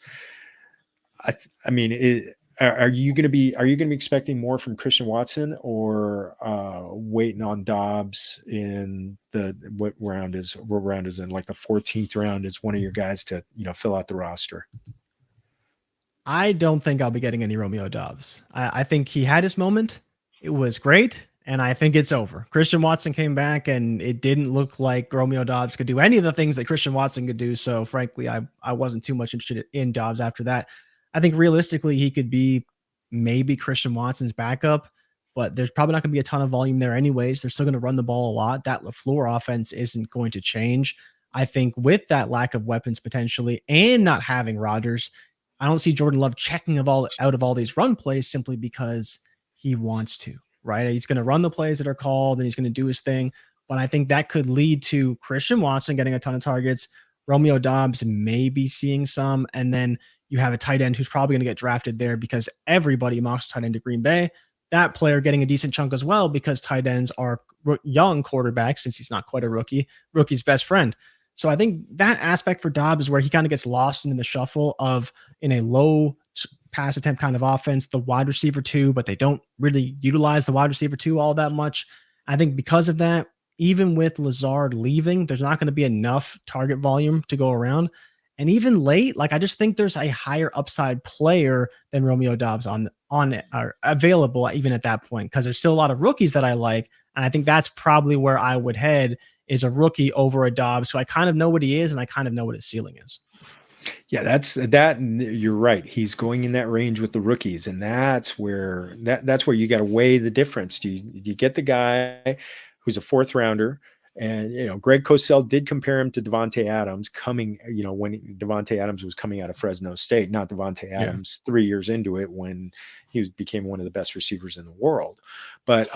Are you going to be expecting more from Christian Watson, or waiting on Doubs in what round is in, like the 14th round, is one of your guys to fill out the roster? I don't think I'll be getting any Romeo Doubs. I think he had his moment. It was great. And I think it's over. Christian Watson came back and it didn't look like Romeo Doubs could do any of the things that Christian Watson could do. So frankly, I wasn't too much interested in Doubs after that. I think realistically, he could be maybe Christian Watson's backup, but there's probably not going to be a ton of volume there anyways. They're still going to run the ball a lot. That LaFleur offense isn't going to change. I think with that lack of weapons potentially and not having Rodgers, I don't see Jordan Love checking out of all these run plays simply because he wants to, right? He's going to run the plays that are called and he's going to do his thing. But I think that could lead to Christian Watson getting a ton of targets, Romeo Doubs maybe seeing some, and then you have a tight end who's probably going to get drafted there because everybody mocks tight end to Green Bay. That player getting a decent chunk as well because tight ends are young quarterbacks since he's not quite a rookie's best friend. So I think that aspect for Dobbs is where he kind of gets lost in the shuffle of in a low pass attempt kind of offense, the wide receiver two, but they don't really utilize the wide receiver two all that much. I think because of that, even with Lazard leaving, there's not going to be enough target volume to go around. And even late, like I just think there's a higher upside player than Romeo Doubs on available even at that point because there's still a lot of rookies that I like, and I think that's probably where I would head is a rookie over a Dobbs, so I kind of know what he is and I kind of know what his ceiling is. Yeah, that's that. You're right. He's going in that range with the rookies, and that's where you got to weigh the difference. Do you get the guy who's a fourth rounder? And Greg Cosell did compare him to Devontae Adams coming, when Devontae Adams was coming out of Fresno State, not Devontae Adams 3 years into it when he became one of the best receivers in the world. But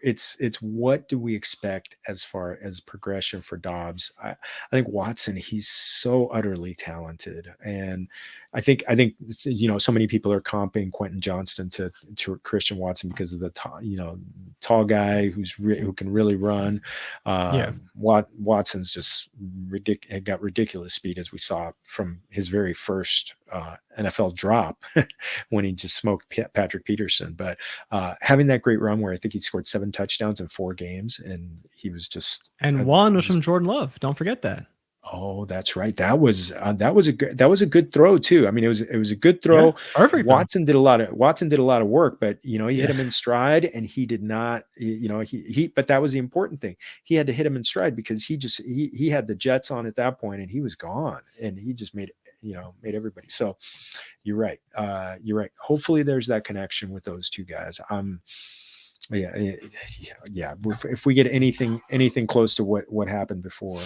it's what do we expect as far as progression for Dobbs? I think Watson, he's so utterly talented, and I think so many people are comping Quentin Johnston to Christian Watson because of the tall guy who can really run. Watson's just got ridiculous speed, as we saw from his very first NFL drop when he just smoked Patrick Peterson. But having that great run where I think he scored 7 touchdowns in 4 games, and he was just one was from Jordan Love. Don't forget that. Oh, that's right. That was a good throw too. I mean, it was a good throw. Yeah, perfect. Watson did a lot of work, but he hit him in stride, and he did not. But that was the important thing. He had to hit him in stride because he had the Jets on at that point, and he was gone, and he just made everybody. So you're right. Hopefully, there's that connection with those two guys. Yeah. If we get anything close to what happened before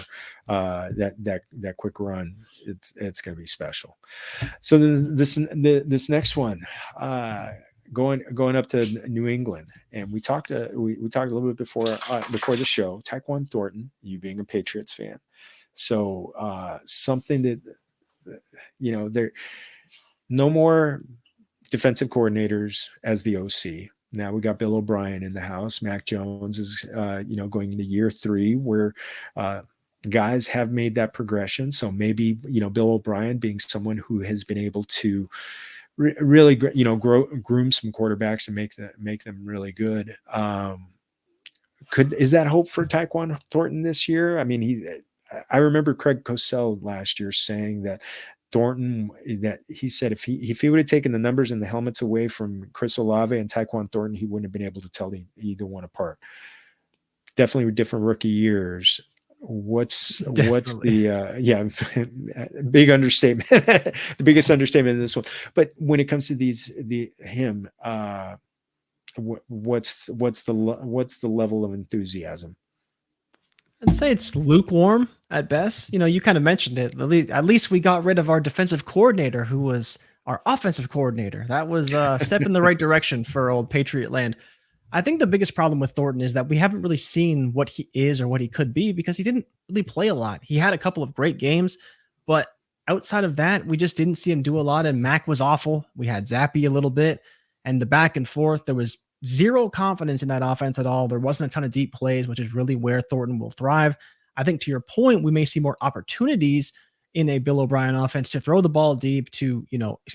that quick run, it's going to be special. So this next one, going up to New England, and we talked a little bit before the show. Tyquan Thornton, you being a Patriots fan, so something that there no more defensive coordinators as the OC. Now we got Bill O'Brien in the house. Mac Jones is, going into year 3 where guys have made that progression. So maybe, Bill O'Brien being someone who has been able to really, groom some quarterbacks and make them really good. Is that hope for Tyquan Thornton this year? I mean, I remember Craig Cosell last year saying that Thornton, that he said if he would have taken the numbers and the helmets away from Chris Olave and Tyquan Thornton, he wouldn't have been able to tell either one apart. Definitely different rookie years. What's the big understatement, the biggest understatement in this one. But when it comes to what's the level of enthusiasm? I'd say it's lukewarm at best. You kind of mentioned it. At least we got rid of our defensive coordinator, who was our offensive coordinator. That was a step in the right direction for old Patriot land. I think the biggest problem with Thornton is that we haven't really seen what he is or what he could be because he didn't really play a lot. He had a couple of great games, but outside of that, we just didn't see him do a lot. And Mac was awful. We had Zappy a little bit, and the back and forth, there was zero confidence in that offense at all. There wasn't a ton of deep plays, which is really where Thornton will thrive. I think to your point, we may see more opportunities in a Bill O'Brien offense to throw the ball deep, to,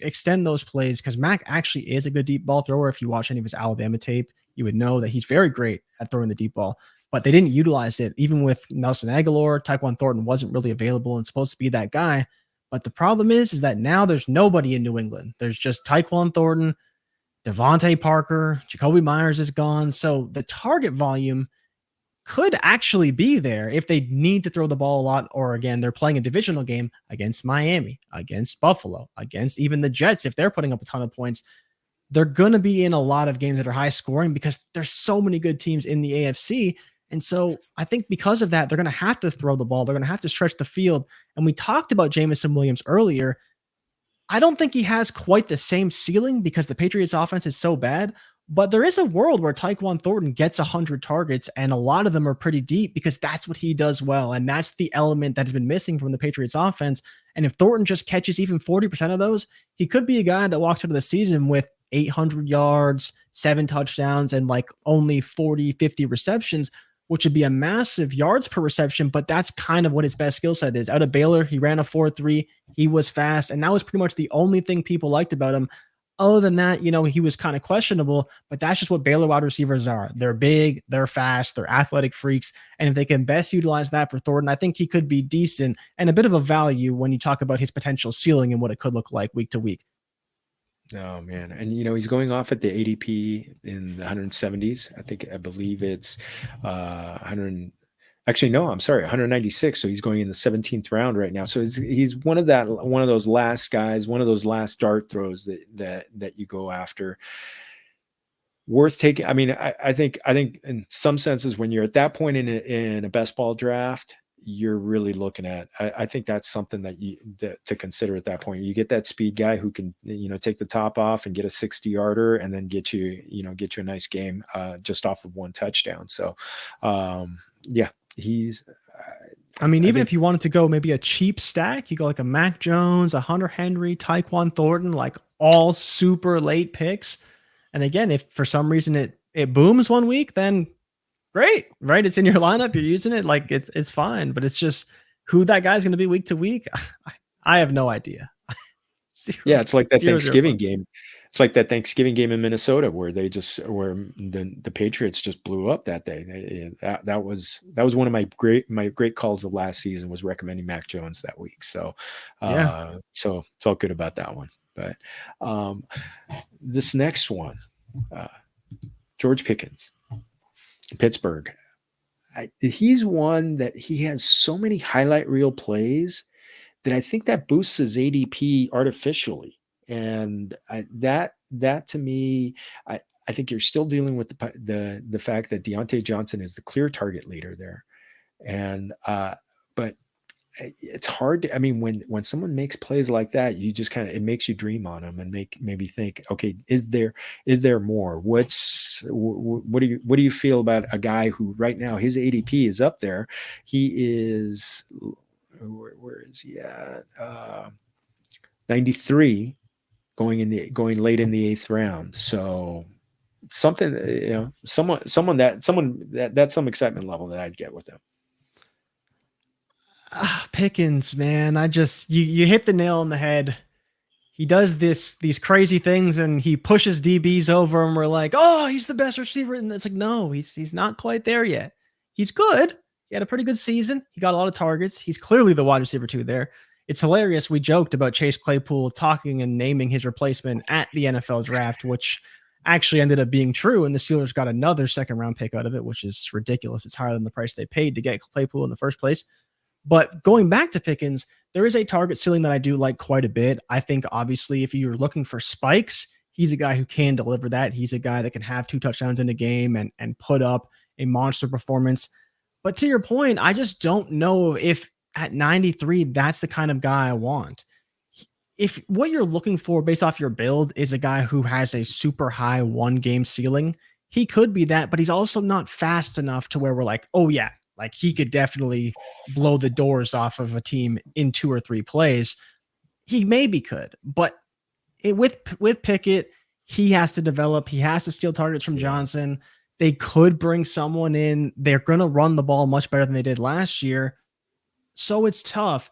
extend those plays, because Mac actually is a good deep ball thrower. If you watch any of his Alabama tape, you would know that he's very great at throwing the deep ball, but they didn't utilize it. Even with Nelson Aguilar, Tyquan Thornton wasn't really available and supposed to be that guy. But the problem is that now there's nobody in New England. There's just Tyquan Thornton, Devontae Parker, Jacoby Myers is gone. So the target volume could actually be there if they need to throw the ball a lot, or again, they're playing a divisional game against Miami, against Buffalo, against even the Jets. If they're putting up a ton of points, they're going to be in a lot of games that are high scoring because there's so many good teams in the AFC. And so I think because of that, they're going to have to throw the ball. They're going to have to stretch the field. And we talked about Jamison Williams earlier. I don't think he has quite the same ceiling because the Patriots offense is so bad, but there is a world where Tyquan Thornton gets 100 targets and a lot of them are pretty deep because that's what he does well. And that's the element that has been missing from the Patriots offense. And if Thornton just catches even 40% of those, he could be a guy that walks into the season with 800 yards, 7 touchdowns, and like only 40, 50 receptions, which would be a massive yards per reception, but that's kind of what his best skill set is. Out of Baylor, he ran a 4.3. He was fast, and that was pretty much the only thing people liked about him. Other than that, he was kind of questionable, but that's just what Baylor wide receivers are. They're big, they're fast, they're athletic freaks, and if they can best utilize that for Thornton, I think he could be decent and a bit of a value when you talk about his potential ceiling and what it could look like week to week. Oh man, and he's going off at the ADP in the 170s. I believe it's 100. Actually, no, I'm sorry, 196. So he's going in the 17th round right now. So he's one of those last guys, one of those last dart throws that you go after. Worth taking. I mean, I think in some senses when you're at that point in a best ball draft, you're really looking at, I think that's something to consider at that point. You get that speed guy who can, take the top off and get a 60-yarder and then get you a nice game just off of one touchdown. So, yeah, he's, even if you wanted to go maybe a cheap stack, you go like a Mac Jones, a Hunter Henry, Tyquan Thornton, like all super late picks. And again, if for some reason it booms one week, then great, right? It's in your lineup. You're using it. Like it's fine, but it's just who that guy's going to be week to week. I have no idea. It's like that Thanksgiving game. It's like that Thanksgiving game in Minnesota where the Patriots just blew up that day. That was one of my great calls of last season was recommending Mac Jones that week. So, so felt good about that one. But this next one, George Pickens. Pittsburgh. He's one that he has so many highlight reel plays that I think that boosts his ADP artificially. And that to me, I think you're still dealing with the fact that Deontay Johnson is the clear target leader there. And but it's hard to, when someone makes plays like that, you just it makes you dream on them and maybe think, okay, is there more? What do you feel about a guy who right now his ADP is up there? He is, where is he at? 93 going late in the 8th round. So something, someone that's some excitement level that I'd get with him. Pickens, man, you hit the nail on the head. He does these crazy things and he pushes DBs over and we're like, oh, he's the best receiver. And it's like, no, he's not quite there yet. He's good. He had a pretty good season. He got a lot of targets. He's clearly the wide receiver 2 there. It's hilarious. We joked about Chase Claypool talking and naming his replacement at the NFL draft, which actually ended up being true. And the Steelers got another 2nd round pick out of it, which is ridiculous. It's higher than the price they paid to get Claypool in the first place. But going back to Pickens, there is a target ceiling that I do like quite a bit. I think obviously if you're looking for spikes, he's a guy who can deliver that. He's a guy that can have 2 touchdowns in a game and put up a monster performance. But to your point, I just don't know if at 93, that's the kind of guy I want. If what you're looking for based off your build is a guy who has a super high 1-game ceiling, he could be that, but he's also not fast enough to where we're like, oh yeah, like he could definitely blow the doors off of a team in 2 or 3 plays. He maybe could, but with Pickett, he has to develop. He has to steal targets from Johnson. They could bring someone in. They're going to run the ball much better than they did last year. So it's tough.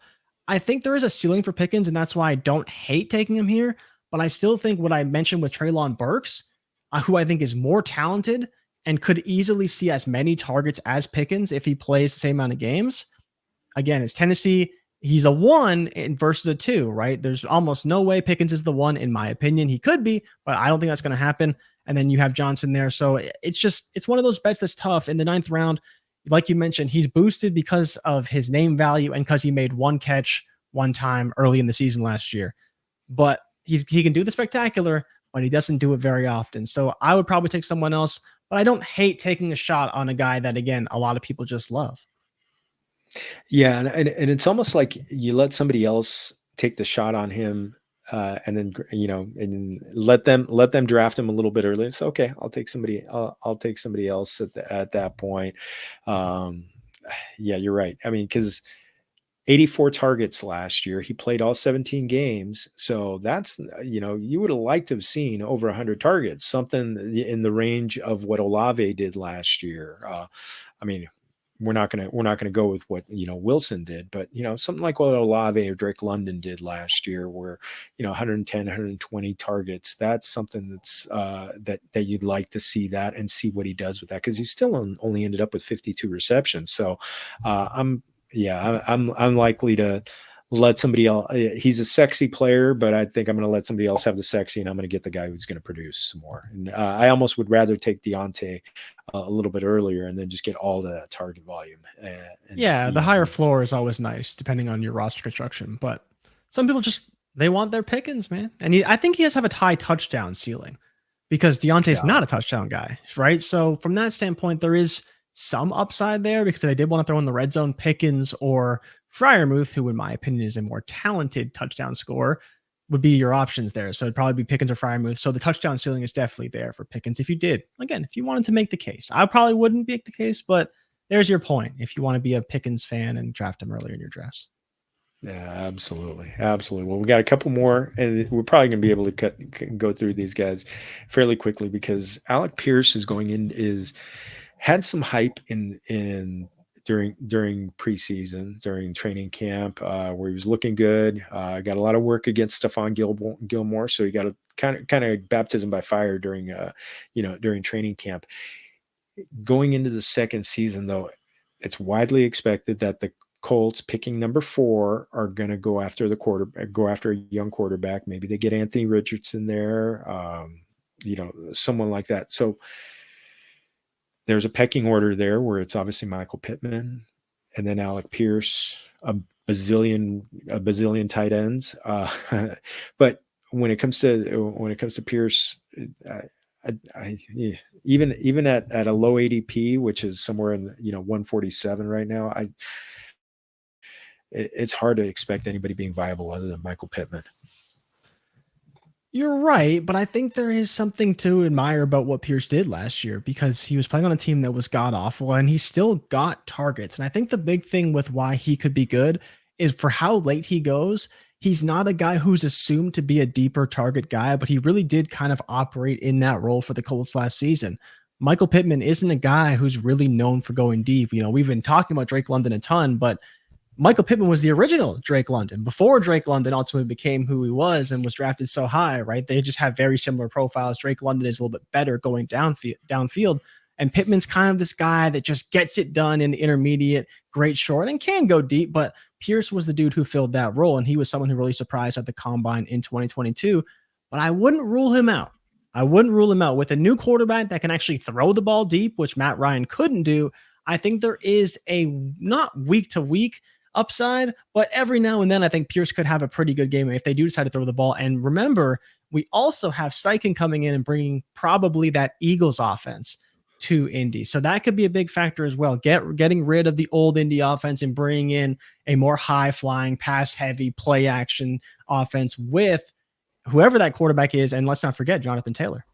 I think there is a ceiling for Pickens, and that's why I don't hate taking him here. But I still think what I mentioned with Treylon Burks, who I think is more talented and could easily see as many targets as Pickens if he plays the same amount of games. Again, it's Tennessee. He's a 1 versus a 2, right? There's almost no way Pickens is the 1, in my opinion. He could be, but I don't think that's going to happen. And then you have Johnson there. So it's one of those bets that's tough. In the 9th round, like you mentioned, he's boosted because of his name value and because he made 1 catch 1 time early in the season last year. But he can do the spectacular, but he doesn't do it very often. So I would probably take someone else, but I don't hate taking a shot on a guy that, again, a lot of people just love. Yeah, and it's almost like you let somebody else take the shot on him, and then and let them draft him a little bit early. It's okay. I'll take somebody else at that point. Um, yeah, you're right. I mean, because 84 targets last year, he played all 17 games, so that's you would have liked to have seen over 100 targets, something in the range of what Olave did last year. I mean, we're not gonna go with what Wilson did, but something like what Olave or Drake London did last year, where 110, 120 targets. That's something that's that you'd like to see that and see what he does with that, because he still only ended up with 52 receptions. So I'm likely to let somebody else. He's a sexy player, but I think I'm going to let somebody else have the sexy, and I'm going to get the guy who's going to produce some more. And I almost would rather take Deontay a little bit earlier and then just get all the target volume. Yeah, the higher floor is always nice, depending on your roster construction. But some people they want their Pickens, man. And I think he has to have a high touchdown ceiling, because Deontay's not a touchdown guy, right? So from that standpoint, there is some upside there, because they did want to throw in the red zone, Pickens or Freiermuth, who in my opinion is a more talented touchdown scorer, would be your options there. So it'd probably be Pickens or Freiermuth. So the touchdown ceiling is definitely there for Pickens. If you wanted to make the case, I probably wouldn't make the case, but there's your point. If you want to be a Pickens fan and draft him earlier in your drafts. Yeah, absolutely. Well, we got a couple more, and we're probably going to be able to go through these guys fairly quickly, because Alec Pierce had some hype during preseason, during training camp, where he was looking good. Got a lot of work against Stephon Gilmore, so he got a kind of baptism by fire during training camp. Going into the second season, though, it's widely expected that the Colts, picking number 4, are going to go after a young quarterback. Maybe they get Anthony Richardson there, someone like that. So there's a pecking order there, where it's obviously Michael Pittman and then Alec Pierce, a bazillion tight ends. But when it comes to Pierce, even at a low ADP, which is somewhere in 147 right now, it's hard to expect anybody being viable other than Michael Pittman. You're right, but I think there is something to admire about what Pierce did last year, because he was playing on a team that was god awful and he still got targets. And I think the big thing with why he could be good is for how late he goes. He's not a guy who's assumed to be a deeper target guy, but he really did kind of operate in that role for the Colts last season. Michael Pittman isn't a guy who's really known for going deep. We've been talking about Drake London a ton, but Michael Pittman was the original Drake London before Drake London ultimately became who he was and was drafted so high, right? They just have very similar profiles. Drake London is a little bit better going downfield. And Pittman's kind of this guy that just gets it done in the intermediate, great short, and can go deep. But Pierce was the dude who filled that role, and he was someone who really surprised at the combine in 2022. But I wouldn't rule him out. With a new quarterback that can actually throw the ball deep, which Matt Ryan couldn't do. I think there is a not week to week upside, but every now and then I think Pierce could have a pretty good game if they do decide to throw the ball. And remember, we also have Steichen coming in and bringing probably that Eagles offense to Indy. So that could be a big factor as well. Getting rid of the old Indy offense and bringing in a more high flying, pass heavy, play action offense with whoever that quarterback is. And let's not forget Jonathan Taylor.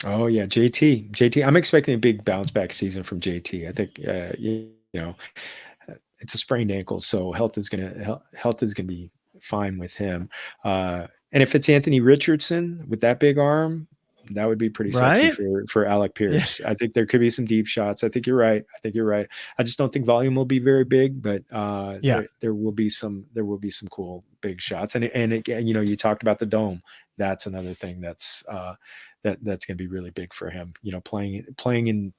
Oh yeah. JT. I'm expecting a big bounce back season from JT. I think, it's a sprained ankle, so health is gonna be fine with him. And if it's Anthony Richardson with that big arm, that would be pretty sexy for Alec Pierce. Yeah. I think there could be some deep shots. I think you're right. I just don't think volume will be very big, but there will be some cool big shots. And again, you talked about the dome. That's another thing that's going to be really big for him. Playing in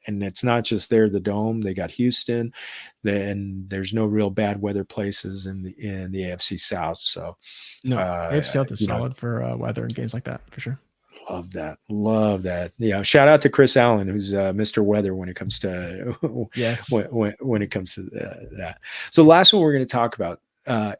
and it's not just the dome. They got Houston, then there's no real bad weather places in the AFC South. So no, AFC South is solid for weather and games like that for sure. Love that. Yeah. Shout out to Chris Allen, who's Mr. Weather when it comes to yes. when it comes to that. So the last one we're going to talk about,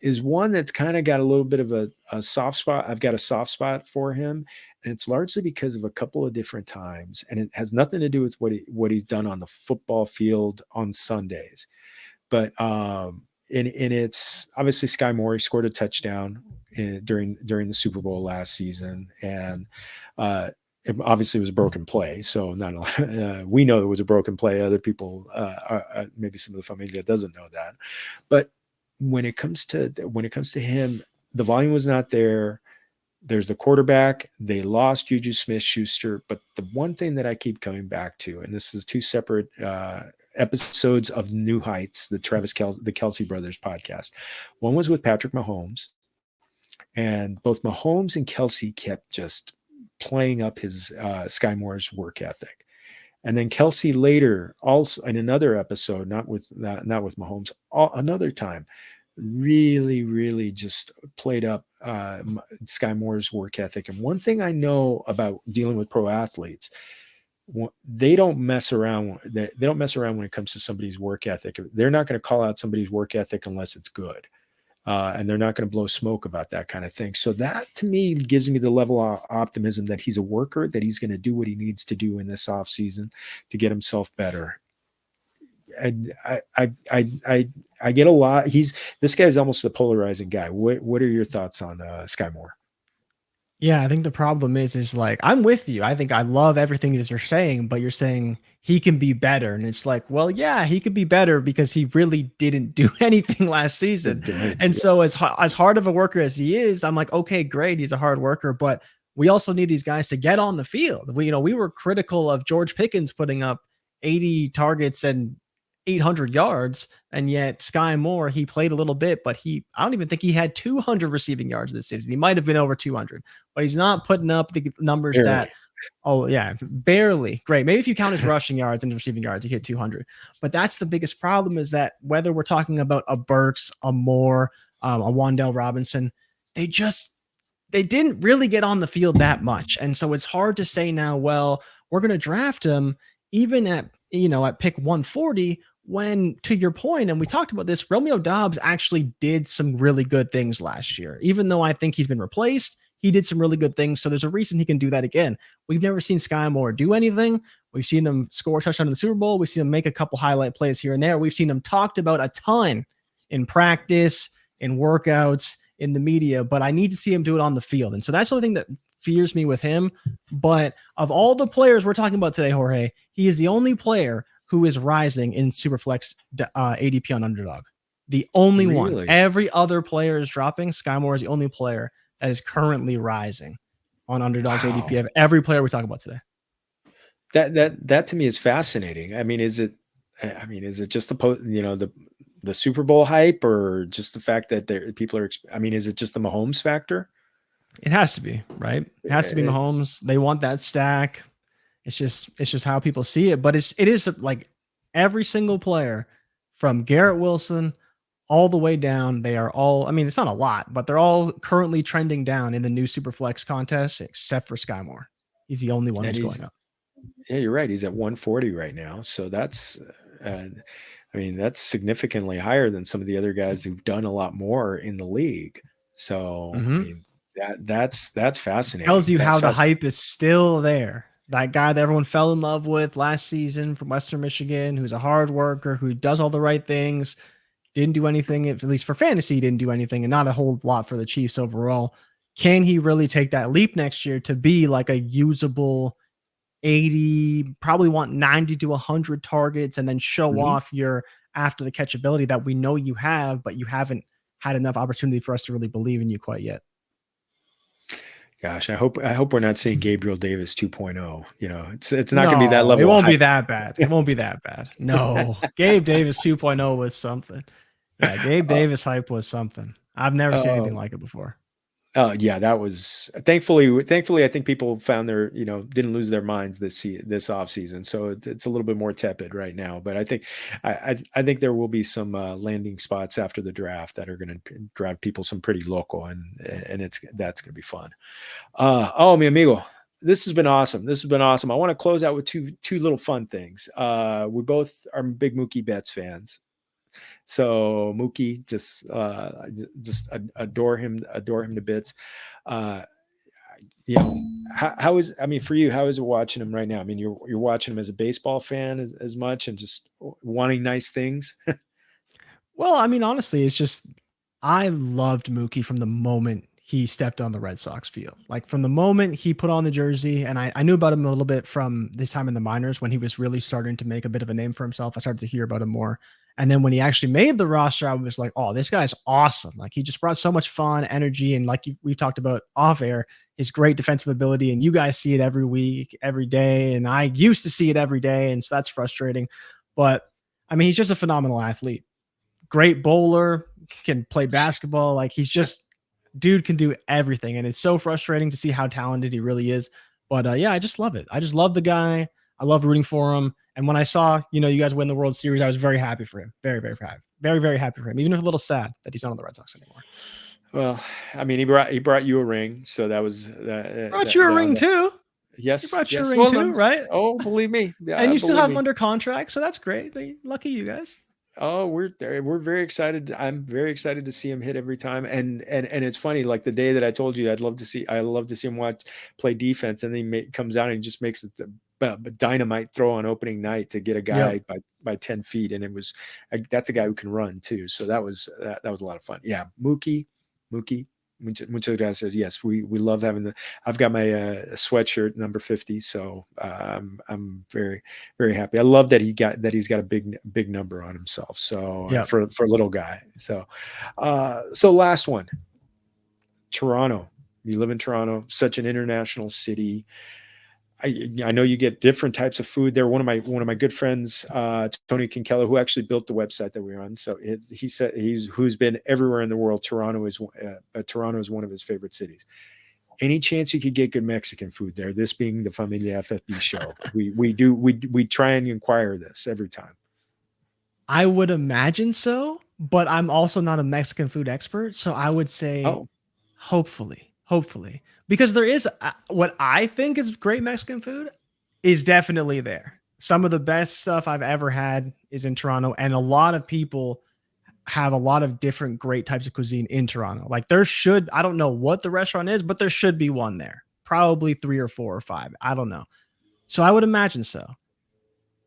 is one that's kind of got a little bit of a soft spot. I've got a soft spot for him, and it's largely because of a couple of different times, and it has nothing to do with what he's done on the football field on Sundays. But and it's obviously Sky Moore. He scored a touchdown during the Super Bowl last season, and it obviously was a broken play. So not we know it was a broken play. Other people, maybe some of the Familia doesn't know that, but when it comes to him, the volume was not there. There's the quarterback. They lost Juju Smith-Schuster, but the one thing that I keep coming back to, and this is two separate episodes of New Heights, the Kelsey Brothers podcast. One was with Patrick Mahomes, and both Mahomes and Kelsey kept just playing up his Sky Moore's work ethic. And then Kelsey later, also in another episode, not with Mahomes, another time, really just played up Sky Moore's work ethic. And one thing I know about dealing with pro athletes, they don't mess around. They don't mess around when it comes to somebody's work ethic. They're not going to call out somebody's work ethic unless it's good. And they're not going to blow smoke about that kind of thing. So that to me gives me the level of optimism that he's a worker, that he's going to do what he needs to do in this off season to get himself better. And I get a lot. This guy's almost a polarizing guy. What are your thoughts on Sky Moore? Yeah, I think the problem is like, I'm with you. I think I love everything that you're saying, but you're saying he can be better. And it's like, well, yeah, he could be better because he really didn't do anything last season. And so as hard of a worker as he is, I'm like, okay, great. He's a hard worker, but we also need these guys to get on the field. We were critical of George Pickens putting up 80 targets and 800 yards, and yet Sky Moore, he played a little bit, but I don't even think he had 200 receiving yards this season. He might have been over 200, but he's not putting up the numbers that, oh yeah, barely. Great. Maybe if you count his rushing yards and receiving yards, he hit 200. But that's the biggest problem, is that whether we're talking about a Burks, a Moore, a Wan'Dale Robinson, they didn't really get on the field that much. And so it's hard to say now, well, we're going to draft him even at pick 140, when, to your point, and we talked about this, Romeo Doubs actually did some really good things last year. Even though I think he's been replaced, he did some really good things. So there's a reason he can do that again. We've never seen Sky Moore do anything. We've seen him score a touchdown in the Super Bowl. We've seen him make a couple highlight plays here and there. We've seen him talked about a ton in practice, in workouts, in the media, but I need to see him do it on the field. And so that's the only thing that fears me with him. But of all the players we're talking about today, Jorge, he is the only player who is rising in Superflex ADP on Underdog. The only one. Every other player is dropping. Sky Moore is the only player that is currently rising on Underdog's ADP of every player we talk about today. That to me is fascinating. I mean, is it just the Super Bowl hype, or just the fact that people are? I mean, is it just the Mahomes factor? It has to be, right? It has to be Mahomes. They want that stack. It's just how people see it. But it is like every single player from Garrett Wilson all the way down. They are all, I mean, it's not a lot, but they're all currently trending down in the new Superflex contest, except for Sky Moore. He's the only one who's going up. Yeah, you're right. He's at 140 right now. So that's, that's significantly higher than some of the other guys who've done a lot more in the league. So, I mean, that's fascinating. Tells you how the hype is still there. That guy that everyone fell in love with last season from Western Michigan, who's a hard worker, who does all the right things, didn't do anything, at least for fantasy, didn't do anything, and not a whole lot for the Chiefs overall. Can he really take that leap next year to be like a usable 80, probably want 90 to 100 targets, and then show off your after the catch ability that we know you have, but you haven't had enough opportunity for us to really believe in you quite yet? Gosh, I hope we're not seeing Gabriel Davis 2.0. It's not going to be that level. It won't be that bad. It won't be that bad. No, Gabe Davis 2.0 was something. Yeah, Gabe Davis hype was something. I've never seen anything like it before. Yeah, that was thankfully. I think people found didn't lose their minds this off season. So it's a little bit more tepid right now. But I think there will be some landing spots after the draft that are going to drive people some pretty local, and that's going to be fun. Mi amigo, this has been awesome. I want to close out with two little fun things. We both are big Mookie Betts fans. So Mookie, just adore him to bits. Uh, how is, I mean, for you, how is it watching him right now? I mean, you're watching him as a baseball fan as much and just wanting nice things. Well, I mean, honestly, it's just I loved Mookie from the moment he stepped on the Red Sox field. Like from the moment he put on the jersey, and I knew about him a little bit from this time in the minors when he was really starting to make a bit of a name for himself. I started to hear about him more. And then when he actually made the roster, I was like, oh, this guy's awesome. Like he just brought so much fun, energy, and like we talked about off air, his great defensive ability. And you guys see it every week, every day. And I used to see it every day. And so that's frustrating. But I mean, he's just a phenomenal athlete, great bowler, can play basketball. Like he's just dude can do everything, and it's so frustrating to see how talented he really is. But yeah, I just love it. I just love the guy. I love rooting for him. And when I saw you guys win the World Series, I was very happy for him. Very very happy. Very very happy for him. Even if a little sad that he's not on the Red Sox anymore. Well, I mean, he brought you a ring, so that was Brought you a ring too. He yes, brought you a yes. ring Well, too, right? oh, believe me, And you still believe have him me. under contract, so that's great. Lucky you guys. Oh, we're there. We're very excited. I'm very excited to see him hit every time. And it's funny, like the day that I told you I love to see him play defense, and then he comes out and he just makes it the dynamite throw on opening night to get a guy Yep. by 10 feet. And that's a guy who can run too. So that was a lot of fun. Yeah. Mookie. Muchas gracias. Yes, we love having I've got my sweatshirt number 50, so I'm very very happy. I love that he's got a big number on himself. So Yep. for a little guy. So so last one, Toronto. You live in Toronto, such an international city. I know you get different types of food there. One of my good friends, Tony Kinkella, who actually built the website that we're on. So he said who's been everywhere in the world. Toronto is one of his favorite cities. Any chance you could get good Mexican food there? This being the Familia FFB show, we try and inquire this every time. I would imagine so, but I'm also not a Mexican food expert, so I would say Oh, hopefully, because there is what I think is great Mexican food is definitely there. Some of the best stuff I've ever had is in Toronto, and a lot of people have a lot of different great types of cuisine in Toronto. Like I don't know what the restaurant is, but there should be one there. Probably 3 or 4 or 5. I don't know. So I would imagine so.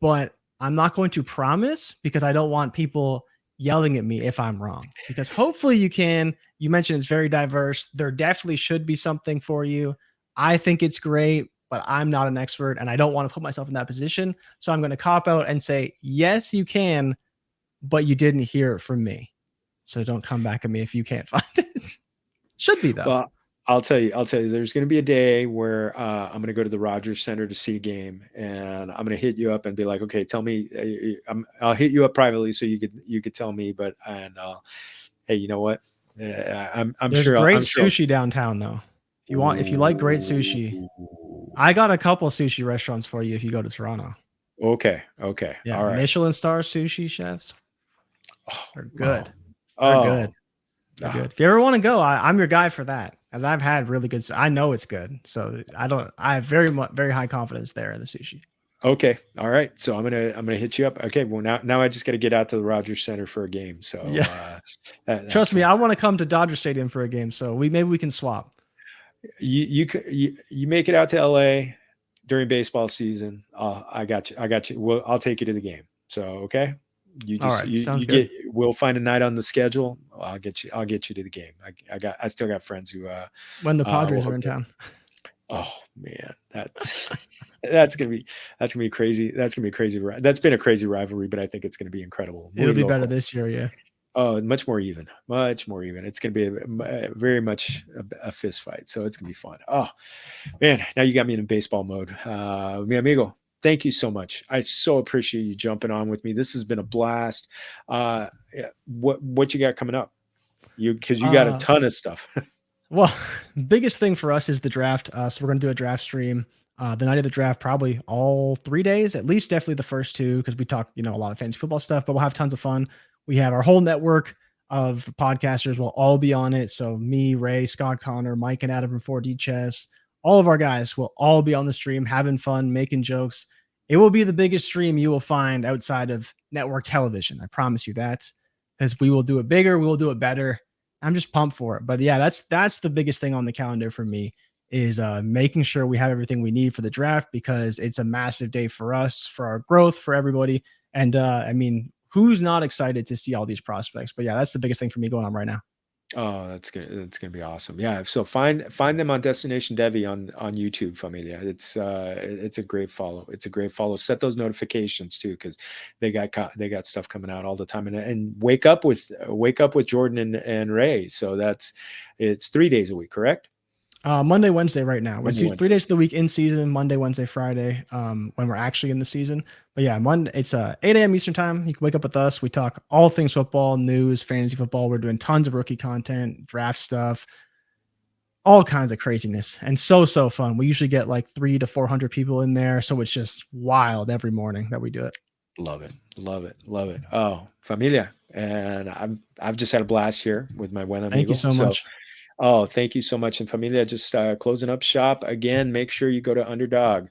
But I'm not going to promise because I don't want people yelling at me if I'm wrong. Because hopefully you can. You mentioned it's very diverse. There definitely should be something for you. I think it's great, but I'm not an expert and I don't want to put myself in that position. So I'm going to cop out and say, yes, you can, but you didn't hear it from me. So don't come back at me if you can't find it. Should be though. well, I'll tell you, there's going to be a day where I'm going to go to the Rogers Center to see a game, and I'm going to hit you up and be like, okay, tell me. I'll hit you up privately so you could tell me, but hey, you know what? There's sure. great I'm sure. sushi downtown though. If you like great sushi, I got a couple sushi restaurants for you if you go to Toronto. Okay. Yeah, All right. Michelin star sushi chefs are good. They're Oh, good. They're good. If you ever want to go, I'm your guy for that. As I've had really good. I know it's good, so I have very high confidence there in the sushi. okay. All right. So I'm gonna hit you up. Okay. Well, now I just got to get out to the Rogers Center for a game. So Yeah, that's trust me, fine. I want to come to Dodger Stadium for a game, so maybe we can swap. You make it out to LA during baseball season. I got you. Well, I'll take you to the game. So okay. You All just right, sounds you good. get. We'll find a night on the schedule. I'll get you to the game. I still got friends who. When the Padres are in town. Oh man, that's gonna be crazy. That's gonna be crazy. That's been a crazy rivalry, but I think it's gonna be incredible. It'll Muy be better local. this year, yeah. Oh, much more even. Much more even. It's gonna be very much a fist fight. So it's gonna be fun. Oh man, now you got me in baseball mode. Mi amigo, thank you so much. I so appreciate you jumping on with me. This has been a blast. What you got coming up? Because you got a ton of stuff. Well, biggest thing for us is the draft. So we're going to do a draft stream the night of the draft, probably all 3 days, at least definitely the first 2, because we talk, a lot of fantasy football stuff, but we'll have tons of fun. We have our whole network of podcasters will all be on it. So me, Ray, Scott Connor, Mike and Adam from 4D Chess, all of our guys will all be on the stream, having fun, making jokes. It will be the biggest stream you will find outside of network television. I promise you that, because we will do it bigger, we will do it better. I'm just pumped for it. But yeah, that's the biggest thing on the calendar for me is making sure we have everything we need for the draft, because it's a massive day for us, for our growth, for everybody. And I mean, who's not excited to see all these prospects? But yeah, that's the biggest thing for me going on right now. Oh, that's good. That's gonna be awesome. Yeah. So find them on Destination Devy on YouTube, Familia. It's a great follow. It's a great follow. Set those notifications too, because they got stuff coming out all the time. And wake up with Jordan and Ray. So it's 3 days a week, correct? Monday, Wednesday, right now. We're Monday, 3 days Wednesday. of the week in season. Monday, Wednesday, Friday. When we're actually in the season. But yeah, Monday it's 8 a.m. Eastern time. You can wake up with us. We talk all things football, news, fantasy football. We're doing tons of rookie content, draft stuff, all kinds of craziness, and so fun. We usually get like 300 to 400 people in there, so it's just wild every morning that we do it. Love it. Love it. Love it. Oh, Familia. And I've just had a blast here with my buen Thank you amigo. so So much. oh, thank you so much. And Familia, just closing up shop again. Make sure you go to Underdog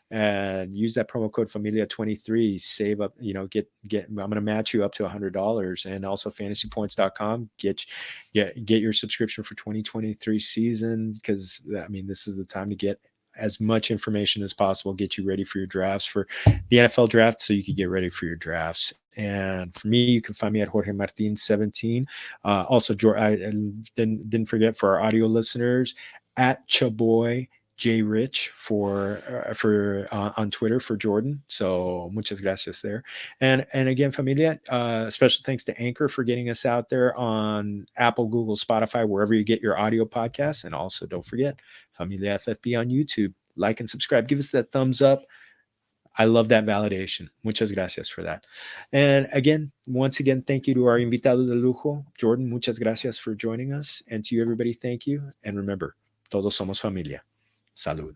and use that promo code Familia 23. Save up, get. I'm going to match you up to $100, and also fantasypoints.com. Get your subscription for 2023 season, because I mean this is the time to get as much information as possible. Get you ready for your drafts for the NFL draft, so you can get ready for your drafts. And for me, you can find me at Jorge Martin 17. Also, I didn't forget, for our audio listeners, at Chaboy J Rich for on Twitter for Jordan. So muchas gracias there. And again, Familia, special thanks to Anchor for getting us out there on Apple, Google, Spotify, wherever you get your audio podcasts. And also, don't forget, Familia FFB on YouTube. Like and subscribe. Give us that thumbs up. I love that validation. Muchas gracias for that. And again, once again, thank you to our invitado de lujo, Jordan. Muchas gracias for joining us. And to you, everybody, thank you. And remember, todos somos familia. Salud.